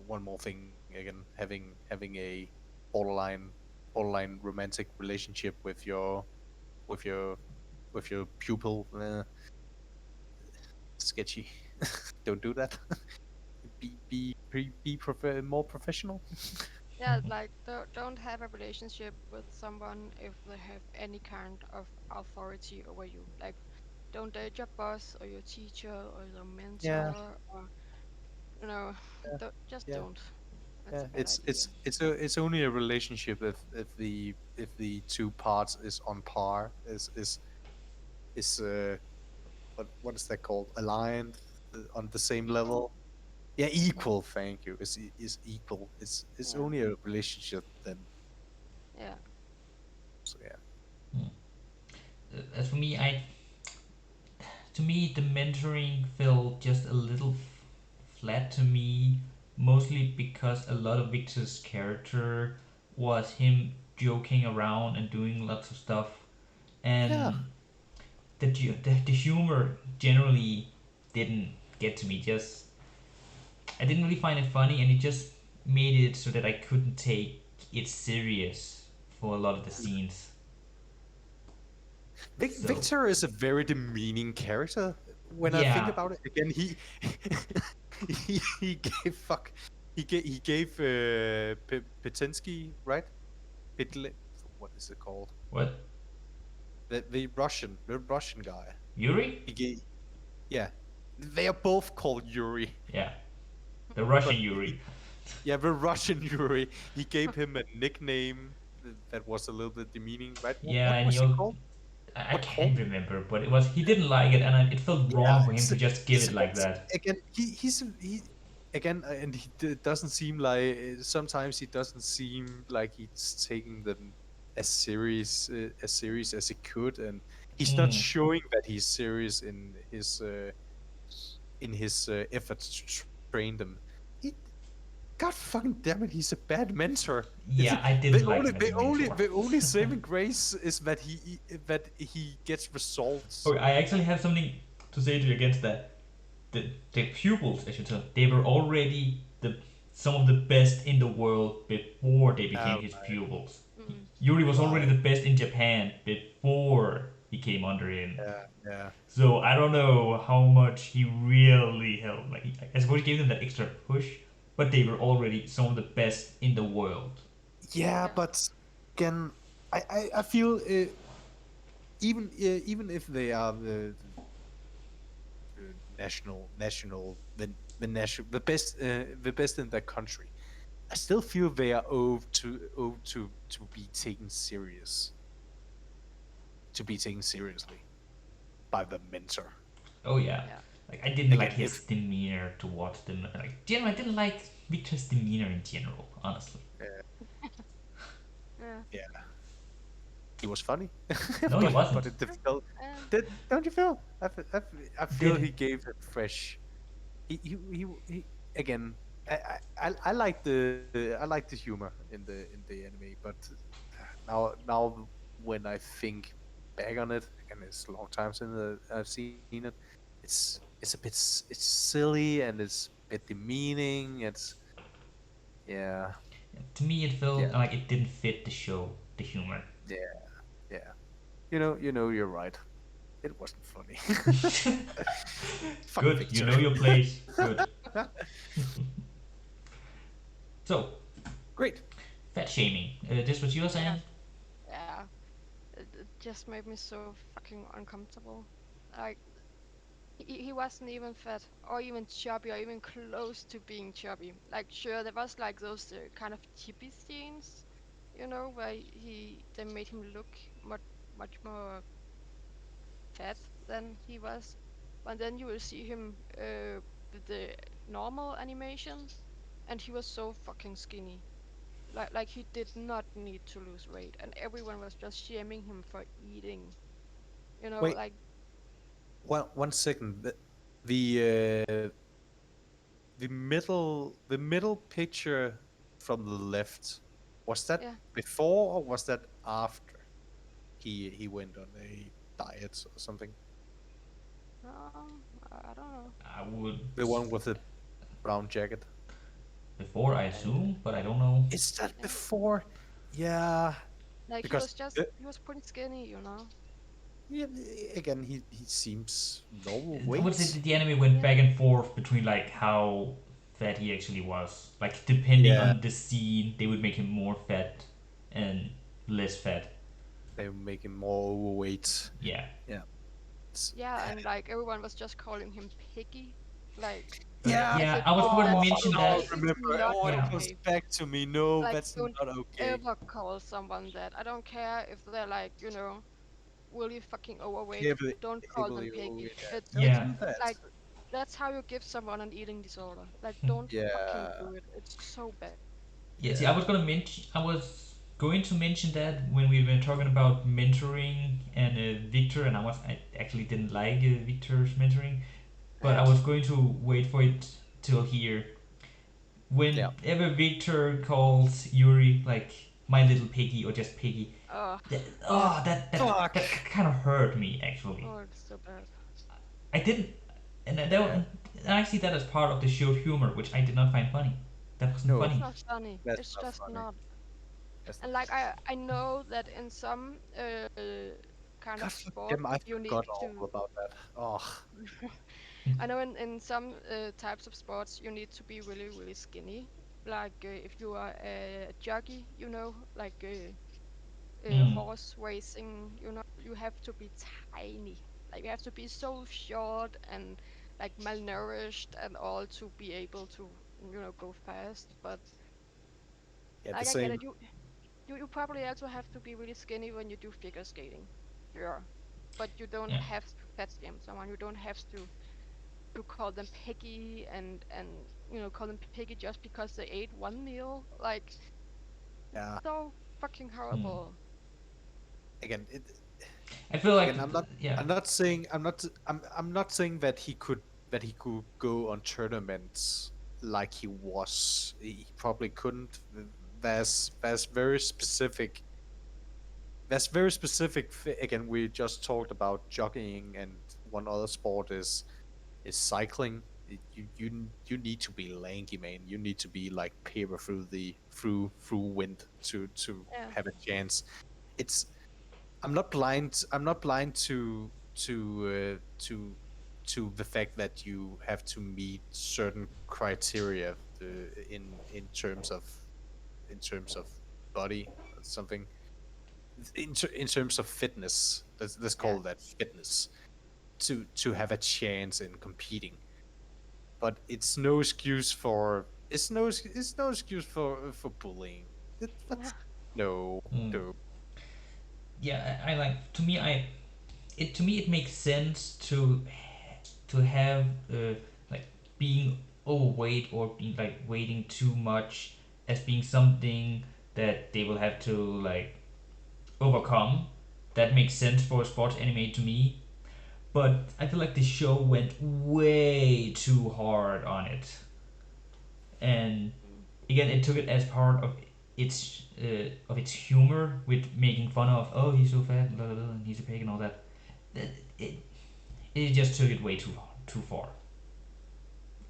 [SPEAKER 2] One more thing again, having a borderline borderline romantic relationship with your with your pupil. Sketchy. Don't do that. Be more professional.
[SPEAKER 3] Yeah, yeah, like don't have a relationship with someone if they have any kind of authority over you. Like don't date your boss or your teacher or your
[SPEAKER 2] Yeah,
[SPEAKER 3] mentor or you know, just
[SPEAKER 2] yeah,
[SPEAKER 3] don't. That's
[SPEAKER 2] yeah.
[SPEAKER 3] a bad idea.
[SPEAKER 2] It's only a relationship if the two parts is on par, is what is that called? Aligned, on the same
[SPEAKER 3] Equal?
[SPEAKER 2] level. Yeah, equal. Thank you. Is equal. It's
[SPEAKER 3] Yeah.
[SPEAKER 2] only a relationship then.
[SPEAKER 3] Yeah.
[SPEAKER 2] So yeah.
[SPEAKER 1] As for me, I to me the mentoring felt just a little flat to me, mostly because a lot of Victor's character was him joking around and doing lots of stuff,
[SPEAKER 2] Yeah.
[SPEAKER 1] and the humor generally didn't get to me. Just I didn't really find it funny, and it just made it so that I couldn't take it serious for a lot of the scenes. So
[SPEAKER 2] Victor is a very demeaning character. When I think
[SPEAKER 1] yeah,
[SPEAKER 2] about it again, he he gave fuck. He gave Petinsky, right? Pitle, what is it called?
[SPEAKER 1] what
[SPEAKER 2] The Russian guy.
[SPEAKER 1] Yuri?
[SPEAKER 2] He gave, yeah, they are both called Yuri,
[SPEAKER 1] Yeah, the Russian
[SPEAKER 2] but
[SPEAKER 1] Yuri.
[SPEAKER 2] yeah, the Russian Yuri. He gave him a nickname that was a little bit demeaning, right?
[SPEAKER 1] Yeah,
[SPEAKER 2] What
[SPEAKER 1] and
[SPEAKER 2] was he
[SPEAKER 1] you
[SPEAKER 2] called?
[SPEAKER 1] I
[SPEAKER 2] What called?
[SPEAKER 1] can't remember, but it was he didn't like it, and it felt
[SPEAKER 2] Yeah,
[SPEAKER 1] wrong for him to just give
[SPEAKER 2] it's
[SPEAKER 1] it
[SPEAKER 2] a
[SPEAKER 1] like
[SPEAKER 2] bit
[SPEAKER 1] that.
[SPEAKER 2] again. He again, and doesn't seem like sometimes he doesn't seem like he's taking them as serious as he could, and he's not
[SPEAKER 1] Mm.
[SPEAKER 2] showing that he's serious in his efforts to train them. He, God fucking damn it, he's a bad mentor. It's,
[SPEAKER 1] Yeah, I
[SPEAKER 2] the
[SPEAKER 1] didn't like
[SPEAKER 2] only
[SPEAKER 1] him as
[SPEAKER 2] the
[SPEAKER 1] a
[SPEAKER 2] only
[SPEAKER 1] mentor.
[SPEAKER 2] the only saving grace is that he gets results.
[SPEAKER 1] Okay, I actually have something to say to you against that. The pupils, I should say, they were already the some of the best in the world before they became
[SPEAKER 2] Uh,
[SPEAKER 1] his pupils.
[SPEAKER 3] Mm.
[SPEAKER 1] Yuri was already
[SPEAKER 2] right.
[SPEAKER 1] the best in Japan before he came under him.
[SPEAKER 2] Yeah. Yeah.
[SPEAKER 1] So I don't know how much he really helped. Like I suppose he gave them that extra push, but they were already some of the best in the world.
[SPEAKER 2] Yeah,
[SPEAKER 3] Yeah.
[SPEAKER 2] but again, I feel even if they are the the best in their country, I still feel they are owed to be taken seriously by the mentor.
[SPEAKER 1] Oh yeah,
[SPEAKER 3] Yeah.
[SPEAKER 1] like I didn't like
[SPEAKER 2] Again,
[SPEAKER 1] his
[SPEAKER 2] if
[SPEAKER 1] demeanor towards them. Like generally, I didn't like Victor's demeanor in general. Honestly,
[SPEAKER 2] uh,
[SPEAKER 3] Yeah.
[SPEAKER 2] yeah, he was funny,
[SPEAKER 1] no, he
[SPEAKER 2] but
[SPEAKER 1] wasn't.
[SPEAKER 2] it felt.
[SPEAKER 3] Yeah.
[SPEAKER 2] Don't you feel? I feel
[SPEAKER 1] Did
[SPEAKER 2] he gave it fresh. He again. I like the humor in the anime, but now when I think back on it, again, it's a long time since I've seen it. It's it's silly and it's a bit demeaning. It's yeah,
[SPEAKER 1] To me, it felt
[SPEAKER 2] yeah,
[SPEAKER 1] like it didn't fit the show, the humor.
[SPEAKER 2] yeah, yeah. You're right. It wasn't funny. Fuck
[SPEAKER 1] Good, you
[SPEAKER 2] Victor.
[SPEAKER 1] know your place. Good. So,
[SPEAKER 2] Great.
[SPEAKER 1] fat shaming. This what you were
[SPEAKER 3] Yeah.
[SPEAKER 1] saying?
[SPEAKER 3] Yeah. It just made me so fucking uncomfortable. Like he wasn't even fat or even chubby or even close to being chubby. Like sure there was like those kind of chippy scenes, where they made him look much more fat than he was. But then you will see him with the normal animation and he was so fucking skinny. Like he did not need to lose weight and everyone was just shaming him for eating.
[SPEAKER 2] Wait,
[SPEAKER 3] Like
[SPEAKER 2] one second. The the middle picture from the left, was that
[SPEAKER 3] yeah.
[SPEAKER 2] before or was that after he went on a diet or something?
[SPEAKER 3] I don't know.
[SPEAKER 1] I would
[SPEAKER 2] The one with the brown jacket.
[SPEAKER 1] before I assume, but I don't know.
[SPEAKER 2] Is that
[SPEAKER 3] Yeah.
[SPEAKER 2] before? Yeah,
[SPEAKER 3] Like
[SPEAKER 2] because
[SPEAKER 3] he was pretty skinny.
[SPEAKER 2] yeah, again, he seems normal
[SPEAKER 1] I would say
[SPEAKER 2] weight.
[SPEAKER 1] that the anime went
[SPEAKER 3] Yeah.
[SPEAKER 1] back and forth between like how fat he actually was. Like depending
[SPEAKER 2] Yeah,
[SPEAKER 1] on the scene, they would make him more fat and less fat.
[SPEAKER 2] they make him more overweight.
[SPEAKER 1] Yeah.
[SPEAKER 2] Yeah. It's,
[SPEAKER 3] Yeah, and like everyone was just calling him Piggy. Like,
[SPEAKER 2] yeah.
[SPEAKER 3] as
[SPEAKER 1] Yeah,
[SPEAKER 3] if
[SPEAKER 1] I was going to
[SPEAKER 2] Oh,
[SPEAKER 3] that's
[SPEAKER 1] mention
[SPEAKER 2] now I
[SPEAKER 1] that.
[SPEAKER 3] it's
[SPEAKER 2] remember.
[SPEAKER 3] not
[SPEAKER 2] Oh, it
[SPEAKER 1] Yeah.
[SPEAKER 2] comes
[SPEAKER 3] okay.
[SPEAKER 2] back to me. No,
[SPEAKER 3] Like,
[SPEAKER 2] that's
[SPEAKER 3] don't
[SPEAKER 2] not okay.
[SPEAKER 3] ever call someone that. I don't care if they're like, really fucking overweight.
[SPEAKER 2] Heavily,
[SPEAKER 3] Don't call them
[SPEAKER 2] heavily
[SPEAKER 3] Piggy.
[SPEAKER 2] overweight. Yeah. Don't
[SPEAKER 3] It's
[SPEAKER 1] Yeah.
[SPEAKER 2] do that.
[SPEAKER 3] like that's how you give someone an eating disorder. Like, don't fucking
[SPEAKER 2] Yeah.
[SPEAKER 3] do it. It's so bad.
[SPEAKER 1] Yeah, see,
[SPEAKER 2] Yeah.
[SPEAKER 1] I was going to mention that when we were talking about mentoring and Victor, and I actually didn't like Victor's mentoring, but I
[SPEAKER 3] Yeah.
[SPEAKER 1] was going to wait for it till here.
[SPEAKER 2] Yeah.
[SPEAKER 1] Whenever Victor calls Yuri like my little piggy or just piggy,
[SPEAKER 3] Uh,
[SPEAKER 1] that,
[SPEAKER 2] Oh,
[SPEAKER 1] that
[SPEAKER 2] fuck.
[SPEAKER 1] kind of hurt me actually.
[SPEAKER 3] oh, it's so bad.
[SPEAKER 1] I didn't,
[SPEAKER 2] Yeah.
[SPEAKER 1] and I see that as part of the show's humor, which I did not find funny. That wasn't
[SPEAKER 2] No,
[SPEAKER 3] It's
[SPEAKER 1] funny.
[SPEAKER 3] not funny.
[SPEAKER 2] that's
[SPEAKER 3] It's
[SPEAKER 2] not
[SPEAKER 3] just
[SPEAKER 2] funny.
[SPEAKER 3] not.
[SPEAKER 2] That's
[SPEAKER 3] And
[SPEAKER 2] not
[SPEAKER 3] like
[SPEAKER 2] funny.
[SPEAKER 3] I know that in some kind
[SPEAKER 2] God
[SPEAKER 3] of
[SPEAKER 2] for
[SPEAKER 3] sport
[SPEAKER 2] them, I
[SPEAKER 3] you need
[SPEAKER 2] forgot all
[SPEAKER 3] to.
[SPEAKER 2] about that. Oh,
[SPEAKER 3] I know in some types of sports you need to be really really skinny. Like if you are a jockey, like
[SPEAKER 1] Mm,
[SPEAKER 3] horse racing, you have to be tiny. Like you have to be so short and like malnourished and all to be able to go fast. But
[SPEAKER 2] yeah, the
[SPEAKER 3] like I get
[SPEAKER 2] same.
[SPEAKER 3] it, you probably also have to be really skinny when you do figure skating. Sure. But you don't
[SPEAKER 1] yeah.
[SPEAKER 3] have to fat shame someone. You don't have to call them picky and call them picky just because they ate one meal. Like
[SPEAKER 2] Yeah.
[SPEAKER 3] so fucking
[SPEAKER 1] Mm.
[SPEAKER 3] horrible.
[SPEAKER 2] Again,
[SPEAKER 1] I feel like
[SPEAKER 2] again,
[SPEAKER 1] yeah.
[SPEAKER 2] I'm not saying, I'm not saying that he could go on tournaments like he was. He probably couldn't. There's very specific. There's very specific. Again, we just talked about jogging, and one other sport is cycling. You need to be lanky, man. You need to be like paper through the through wind to
[SPEAKER 3] Yeah.
[SPEAKER 2] have a chance. It's I'm not blind. I'm not blind to the fact that you have to meet certain criteria in terms of body or something. In terms of fitness, let's call
[SPEAKER 3] Yeah.
[SPEAKER 2] that fitness, to have a chance in competing. But it's no excuse for bullying.
[SPEAKER 3] Yeah.
[SPEAKER 2] That's no,
[SPEAKER 1] Mm.
[SPEAKER 2] no.
[SPEAKER 1] Yeah, I like to me it makes sense to have like being overweight or being like weighting too much as being something that they will have to like overcome. That makes sense for a sports anime to me, but I feel like the show went way too hard on it, and
[SPEAKER 3] Mm.
[SPEAKER 1] again it took it as part of its humor with making fun of, oh, he's so fat, blah, blah, blah, and he's a pig and all that. It, it just took it way too far,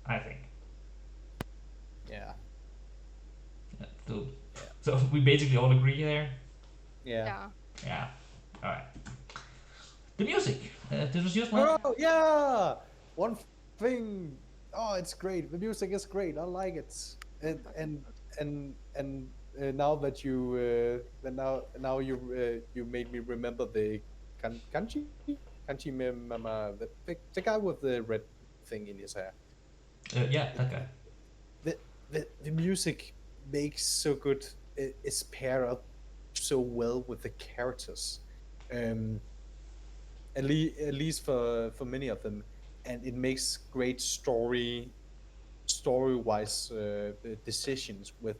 [SPEAKER 1] I think.
[SPEAKER 2] Yeah,
[SPEAKER 1] Yeah, so
[SPEAKER 2] yeah,
[SPEAKER 1] so we basically all agree there.
[SPEAKER 2] yeah.
[SPEAKER 3] Yeah.
[SPEAKER 1] Yeah. All right. The music. This was yours, Matt.
[SPEAKER 2] Oh yeah, one thing. Oh, it's great. The music is great. I like it. And and now that now you made me remember the kanji mama, the guy with the red thing in his hair.
[SPEAKER 1] Yeah, that guy.
[SPEAKER 2] The the music makes so good. It's paired up so well with the characters. Um, at least for many of them, and it makes great story wise decisions with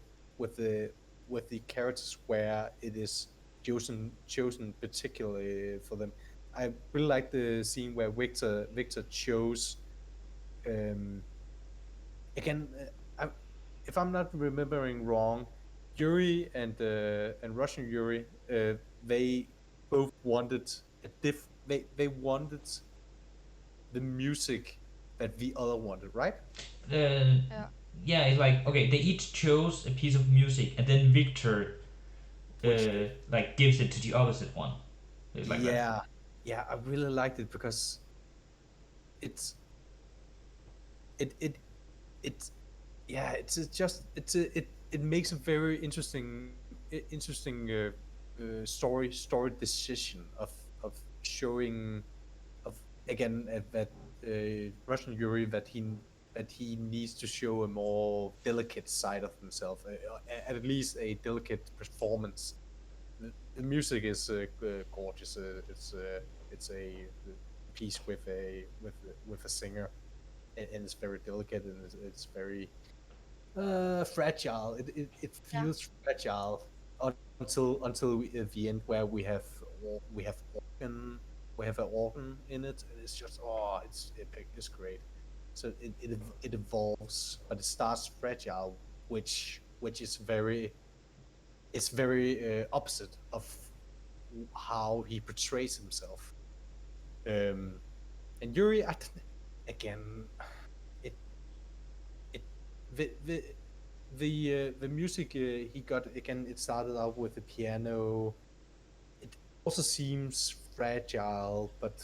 [SPEAKER 2] the with the characters where it is chosen particularly for them. I really like the scene where Victor chose um, again. If I'm not remembering wrong, Yuri and Russian Yuri, they both wanted they wanted the music that the other wanted, right?
[SPEAKER 1] Uh,
[SPEAKER 3] Yeah.
[SPEAKER 1] yeah, it's like okay, they each chose a piece of music, and then Victor
[SPEAKER 2] Pushed it.
[SPEAKER 1] like gives it to the opposite one. It's like that.
[SPEAKER 2] Yeah, yeah, I really liked it because it's it it it yeah, it makes a very interesting story decision of showing of again that Russian Yuri that he needs to show a more delicate side of himself, at least a delicate performance. The music is gorgeous. It's a piece with a singer, and it's very delicate, and it's very fragile. It
[SPEAKER 3] Yeah.
[SPEAKER 2] feels fragile at the end where we have organ we have an organ in it, and it's just it's epic. It's great. So it evolves, but it starts fragile, which is very opposite of how he portrays himself. Um, and Yuri, again, it it the music he got again. It started out with the piano. It also seems fragile, but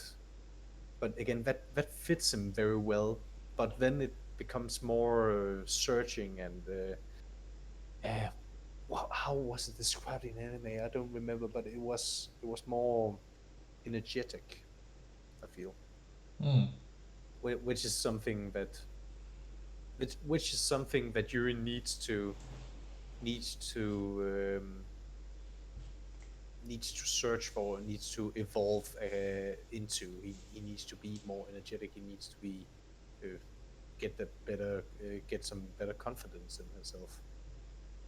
[SPEAKER 2] again that fits him very well. But then it becomes more searching and how was it described in anime? I don't remember, but it was more energetic. I feel,
[SPEAKER 1] Hmm.
[SPEAKER 2] which is something that which is something that Yuri needs to needs to search for, needs to evolve into. He needs to be more energetic. He needs to be uh, get some better confidence in himself.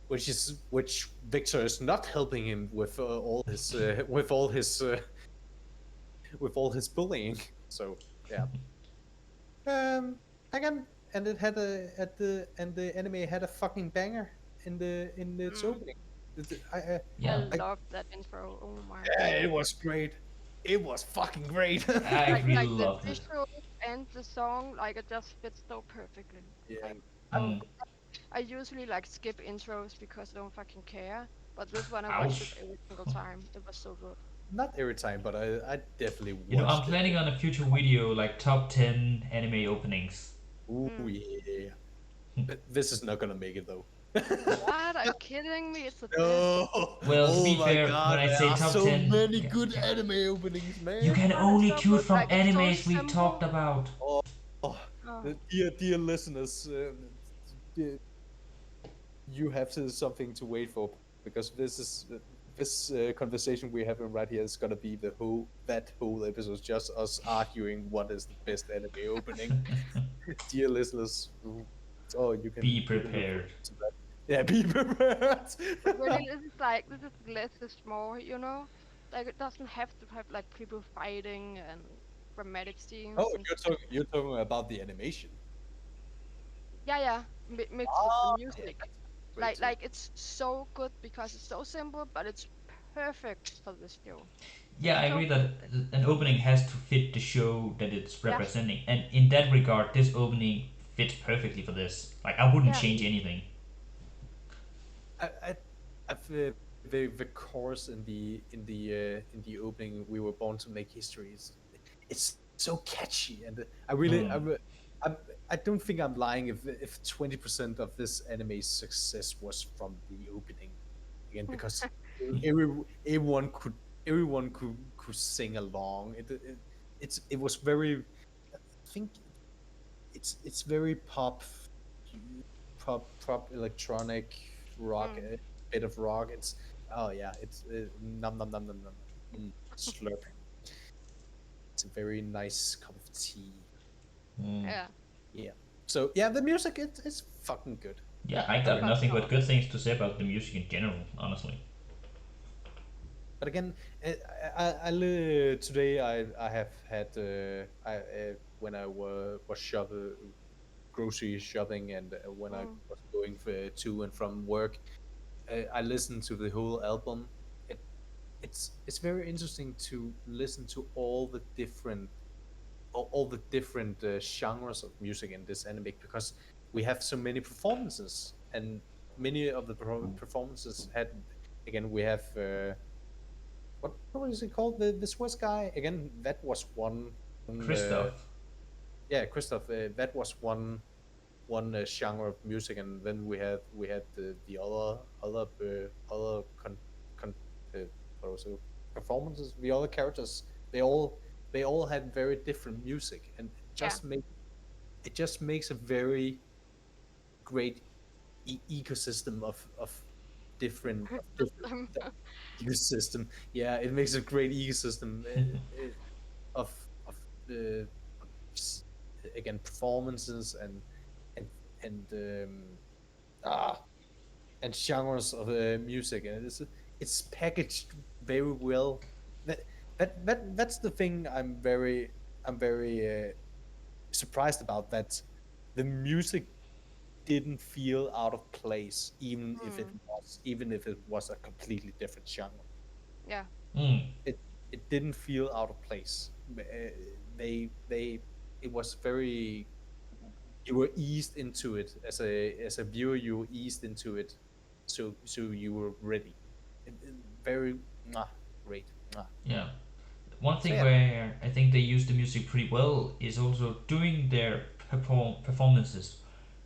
[SPEAKER 2] Which Victor is not helping him with all his with all his bullying. So yeah. Again, and it had a at the and the anime had a fucking banger in its
[SPEAKER 3] Mm.
[SPEAKER 2] opening.
[SPEAKER 3] I
[SPEAKER 1] Yeah,
[SPEAKER 2] I
[SPEAKER 3] love that intro. Oh my
[SPEAKER 2] yeah,
[SPEAKER 3] god.
[SPEAKER 2] it was great. It was fucking great.
[SPEAKER 1] I really
[SPEAKER 3] Like the
[SPEAKER 1] loved it.
[SPEAKER 3] visuals and the song, like it just fits so perfectly.
[SPEAKER 2] Yeah.
[SPEAKER 3] Like
[SPEAKER 2] I'm,
[SPEAKER 3] oh,
[SPEAKER 1] Hmm.
[SPEAKER 3] I usually like skip intros because I don't fucking care. But this one I watched it
[SPEAKER 1] Ouch.
[SPEAKER 3] every single time. It was so good.
[SPEAKER 2] not every time, but I definitely
[SPEAKER 1] I'm
[SPEAKER 2] watched it.
[SPEAKER 1] planning on a future video like top 10 anime openings.
[SPEAKER 2] Ooh
[SPEAKER 3] Mm.
[SPEAKER 2] yeah. But this is not gonna make it though.
[SPEAKER 3] What? Are you kidding me? It's the best.
[SPEAKER 2] No.
[SPEAKER 1] Well, to
[SPEAKER 2] Oh
[SPEAKER 1] be
[SPEAKER 2] my
[SPEAKER 1] fair, when
[SPEAKER 2] god,
[SPEAKER 1] I
[SPEAKER 2] there
[SPEAKER 1] say
[SPEAKER 2] are
[SPEAKER 1] top
[SPEAKER 2] so
[SPEAKER 1] 10,
[SPEAKER 2] many good anime openings,
[SPEAKER 1] you
[SPEAKER 2] man.
[SPEAKER 1] can
[SPEAKER 3] What is
[SPEAKER 1] only
[SPEAKER 3] so
[SPEAKER 1] choose
[SPEAKER 3] good?
[SPEAKER 1] from
[SPEAKER 3] Like it's so
[SPEAKER 1] animes we've talked
[SPEAKER 3] simple.
[SPEAKER 1] about.
[SPEAKER 2] Oh,
[SPEAKER 3] Oh,
[SPEAKER 2] dear listeners, dear, you have something to wait for because this conversation we're having right here is gonna be that whole episode just us arguing what is the best anime opening. Dear listeners, oh
[SPEAKER 1] Be
[SPEAKER 2] you can look
[SPEAKER 1] prepared.
[SPEAKER 2] forward to that. Yeah, be prepared.
[SPEAKER 3] but really, this is like this is less is more. You know, like it doesn't have to have like people fighting and dramatic scenes
[SPEAKER 2] Oh,
[SPEAKER 3] and
[SPEAKER 2] you're talking about the animation.
[SPEAKER 3] yeah, yeah, mixed with the
[SPEAKER 2] Ah, yeah,
[SPEAKER 3] music.
[SPEAKER 2] that's great too.
[SPEAKER 3] Like it's so good because it's so simple, but it's perfect for this show.
[SPEAKER 1] Yeah, I
[SPEAKER 3] So
[SPEAKER 1] agree that an opening has to fit the show that it's
[SPEAKER 3] yes,
[SPEAKER 1] representing, and in that regard, this opening fits perfectly for this. Like, I wouldn't
[SPEAKER 3] yeah,
[SPEAKER 1] change anything.
[SPEAKER 2] The chorus in the opening, "We were born to make history." It's so catchy, and
[SPEAKER 1] Mm.
[SPEAKER 2] I'm, I don't think I'm lying if 20% of this anime's success was from the opening again because every, everyone could everyone could sing along. It was very I think it's very pop electronic rock,
[SPEAKER 3] mm,
[SPEAKER 2] a bit of rock. It's oh yeah, it's num num num num num. Slurp. It's a very nice cup of tea.
[SPEAKER 1] Mm.
[SPEAKER 3] yeah,
[SPEAKER 2] Yeah. So yeah, the music it's fucking good.
[SPEAKER 1] Yeah, I
[SPEAKER 2] I
[SPEAKER 1] got
[SPEAKER 2] really,
[SPEAKER 3] top
[SPEAKER 1] nothing but
[SPEAKER 3] notch.
[SPEAKER 1] good things to say about the music in general, honestly.
[SPEAKER 2] but again, today I have had I when I was grocery shopping and when I
[SPEAKER 3] Mm,
[SPEAKER 2] was going to and from work, I listened to the whole album. It, it's very interesting to listen to all the different genres of music in this anime because we have so many performances and many of the performances had again we have what is it called the Swiss guy again that was one
[SPEAKER 1] Christoph.
[SPEAKER 2] yeah Christoph that was one genre of music, and then we had the other con what was it, performances. The other characters, they all they all had very different music, and
[SPEAKER 3] Yeah.
[SPEAKER 2] it just makes a very great ecosystem of different
[SPEAKER 3] System.
[SPEAKER 2] ecosystem. Yeah, it makes a great ecosystem of of uh, s- again performances and and ah and genres of music, and it's packaged very well. That that's the thing I'm very surprised about, that the music didn't feel out of place,
[SPEAKER 3] Mm.
[SPEAKER 2] even if it was a completely different genre.
[SPEAKER 3] Yeah.
[SPEAKER 1] Mm,
[SPEAKER 2] It it didn't feel out of place. They it was very, you were eased into it as a viewer. You were eased into it, so you were ready. Very great.
[SPEAKER 1] yeah. One
[SPEAKER 2] So
[SPEAKER 1] thing
[SPEAKER 2] yeah.
[SPEAKER 1] where I think they use the music pretty well is also during their performances.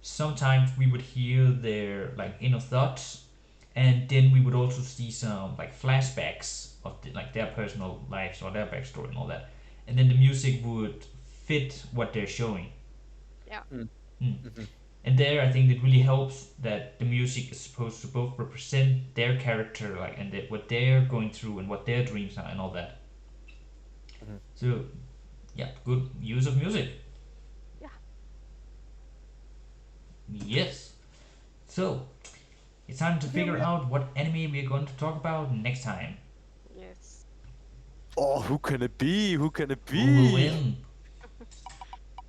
[SPEAKER 1] Sometimes we would hear their like inner thoughts, and then we would also see some like flashbacks of like their personal lives or their backstory and all that. And then the music would fit what they're showing.
[SPEAKER 3] Yeah.
[SPEAKER 2] Mm,
[SPEAKER 1] Mm.
[SPEAKER 2] mhm,
[SPEAKER 1] And there, I think it really helps that the music is supposed to both represent their character, like and what they're going through and what their dreams are and all that.
[SPEAKER 2] mhm.
[SPEAKER 1] So yeah, good use of music.
[SPEAKER 3] Yeah.
[SPEAKER 1] Yes. So it's time to
[SPEAKER 2] Here
[SPEAKER 1] figure
[SPEAKER 2] we are.
[SPEAKER 1] out what anime we're going to talk about next time.
[SPEAKER 3] Yes.
[SPEAKER 2] Oh, who can it be? Who can it
[SPEAKER 1] Who will
[SPEAKER 2] be?
[SPEAKER 1] win?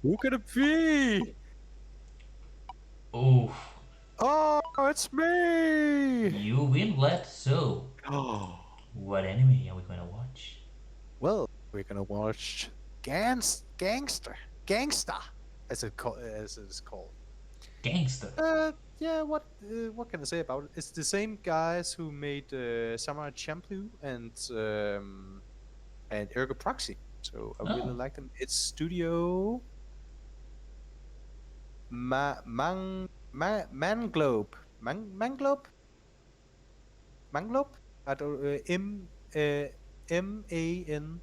[SPEAKER 2] Who can it be?
[SPEAKER 1] Oh,
[SPEAKER 2] Oh, it's me!
[SPEAKER 1] you win, Vlad. So
[SPEAKER 2] Oh,
[SPEAKER 1] what anime are we going to watch?
[SPEAKER 2] well, we're gonna watch Gangster, as it is called.
[SPEAKER 1] Gangster.
[SPEAKER 2] Yeah. What can I say about it? It's the same guys who made Samurai Champloo and Ergo Proxy. So I really
[SPEAKER 1] Oh,
[SPEAKER 2] like them. It's Studio Manglobe. Manglobe. I don't Manglobe.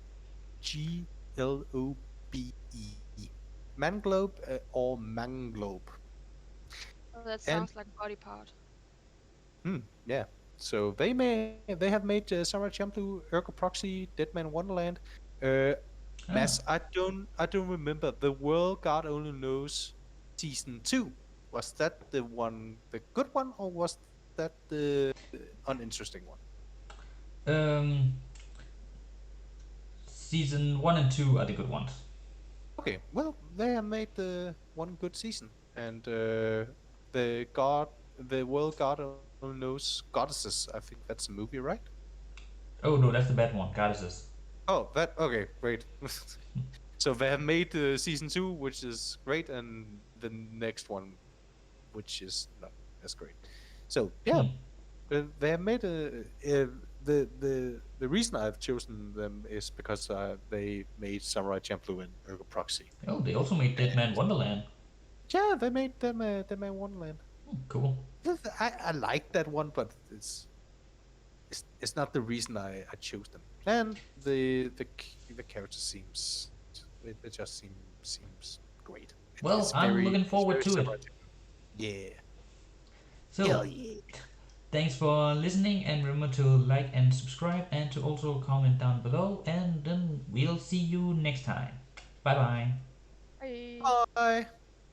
[SPEAKER 2] Manglobe or Manglobe.
[SPEAKER 3] Oh, that
[SPEAKER 2] And
[SPEAKER 3] sounds like a body part.
[SPEAKER 2] yeah. So they have made Samurai Champloo, Ergo Proxy, Deadman Wonderland. Uh,
[SPEAKER 1] oh.
[SPEAKER 2] Mass, I don't remember. The World God Only Knows season 2. Was that the good one, or was that the uninteresting one?
[SPEAKER 1] Um, season one and two are the good ones.
[SPEAKER 2] Okay, well, they have made one good season, and the God, the World God Only Knows Goddesses. I think that's a movie, right?
[SPEAKER 1] Oh no, that's the bad one. Goddesses.
[SPEAKER 2] Oh, that okay, great. So they have made season 2, which is great, and the next one, which is not as great. So yeah,
[SPEAKER 1] Hmm.
[SPEAKER 2] they have made the reason I've chosen them is because they made Samurai Champloo and Ergo Proxy.
[SPEAKER 1] Oh, they also made Dead Man Wonderland.
[SPEAKER 2] Yeah, they made them in Wonderland.
[SPEAKER 1] Hmm, cool.
[SPEAKER 2] I like that one, but it's not the reason I chose them. And the character it just seems great.
[SPEAKER 1] Well, I'm looking
[SPEAKER 2] It's
[SPEAKER 1] forward
[SPEAKER 2] very
[SPEAKER 1] to
[SPEAKER 2] Samurai
[SPEAKER 1] it.
[SPEAKER 2] Champloo. Yeah. Hell
[SPEAKER 1] So,
[SPEAKER 2] yeah.
[SPEAKER 1] thanks for listening, and remember to like and subscribe, and to also comment down below. And then we'll see you next time. Bye bye.
[SPEAKER 3] Bye.
[SPEAKER 2] Bye.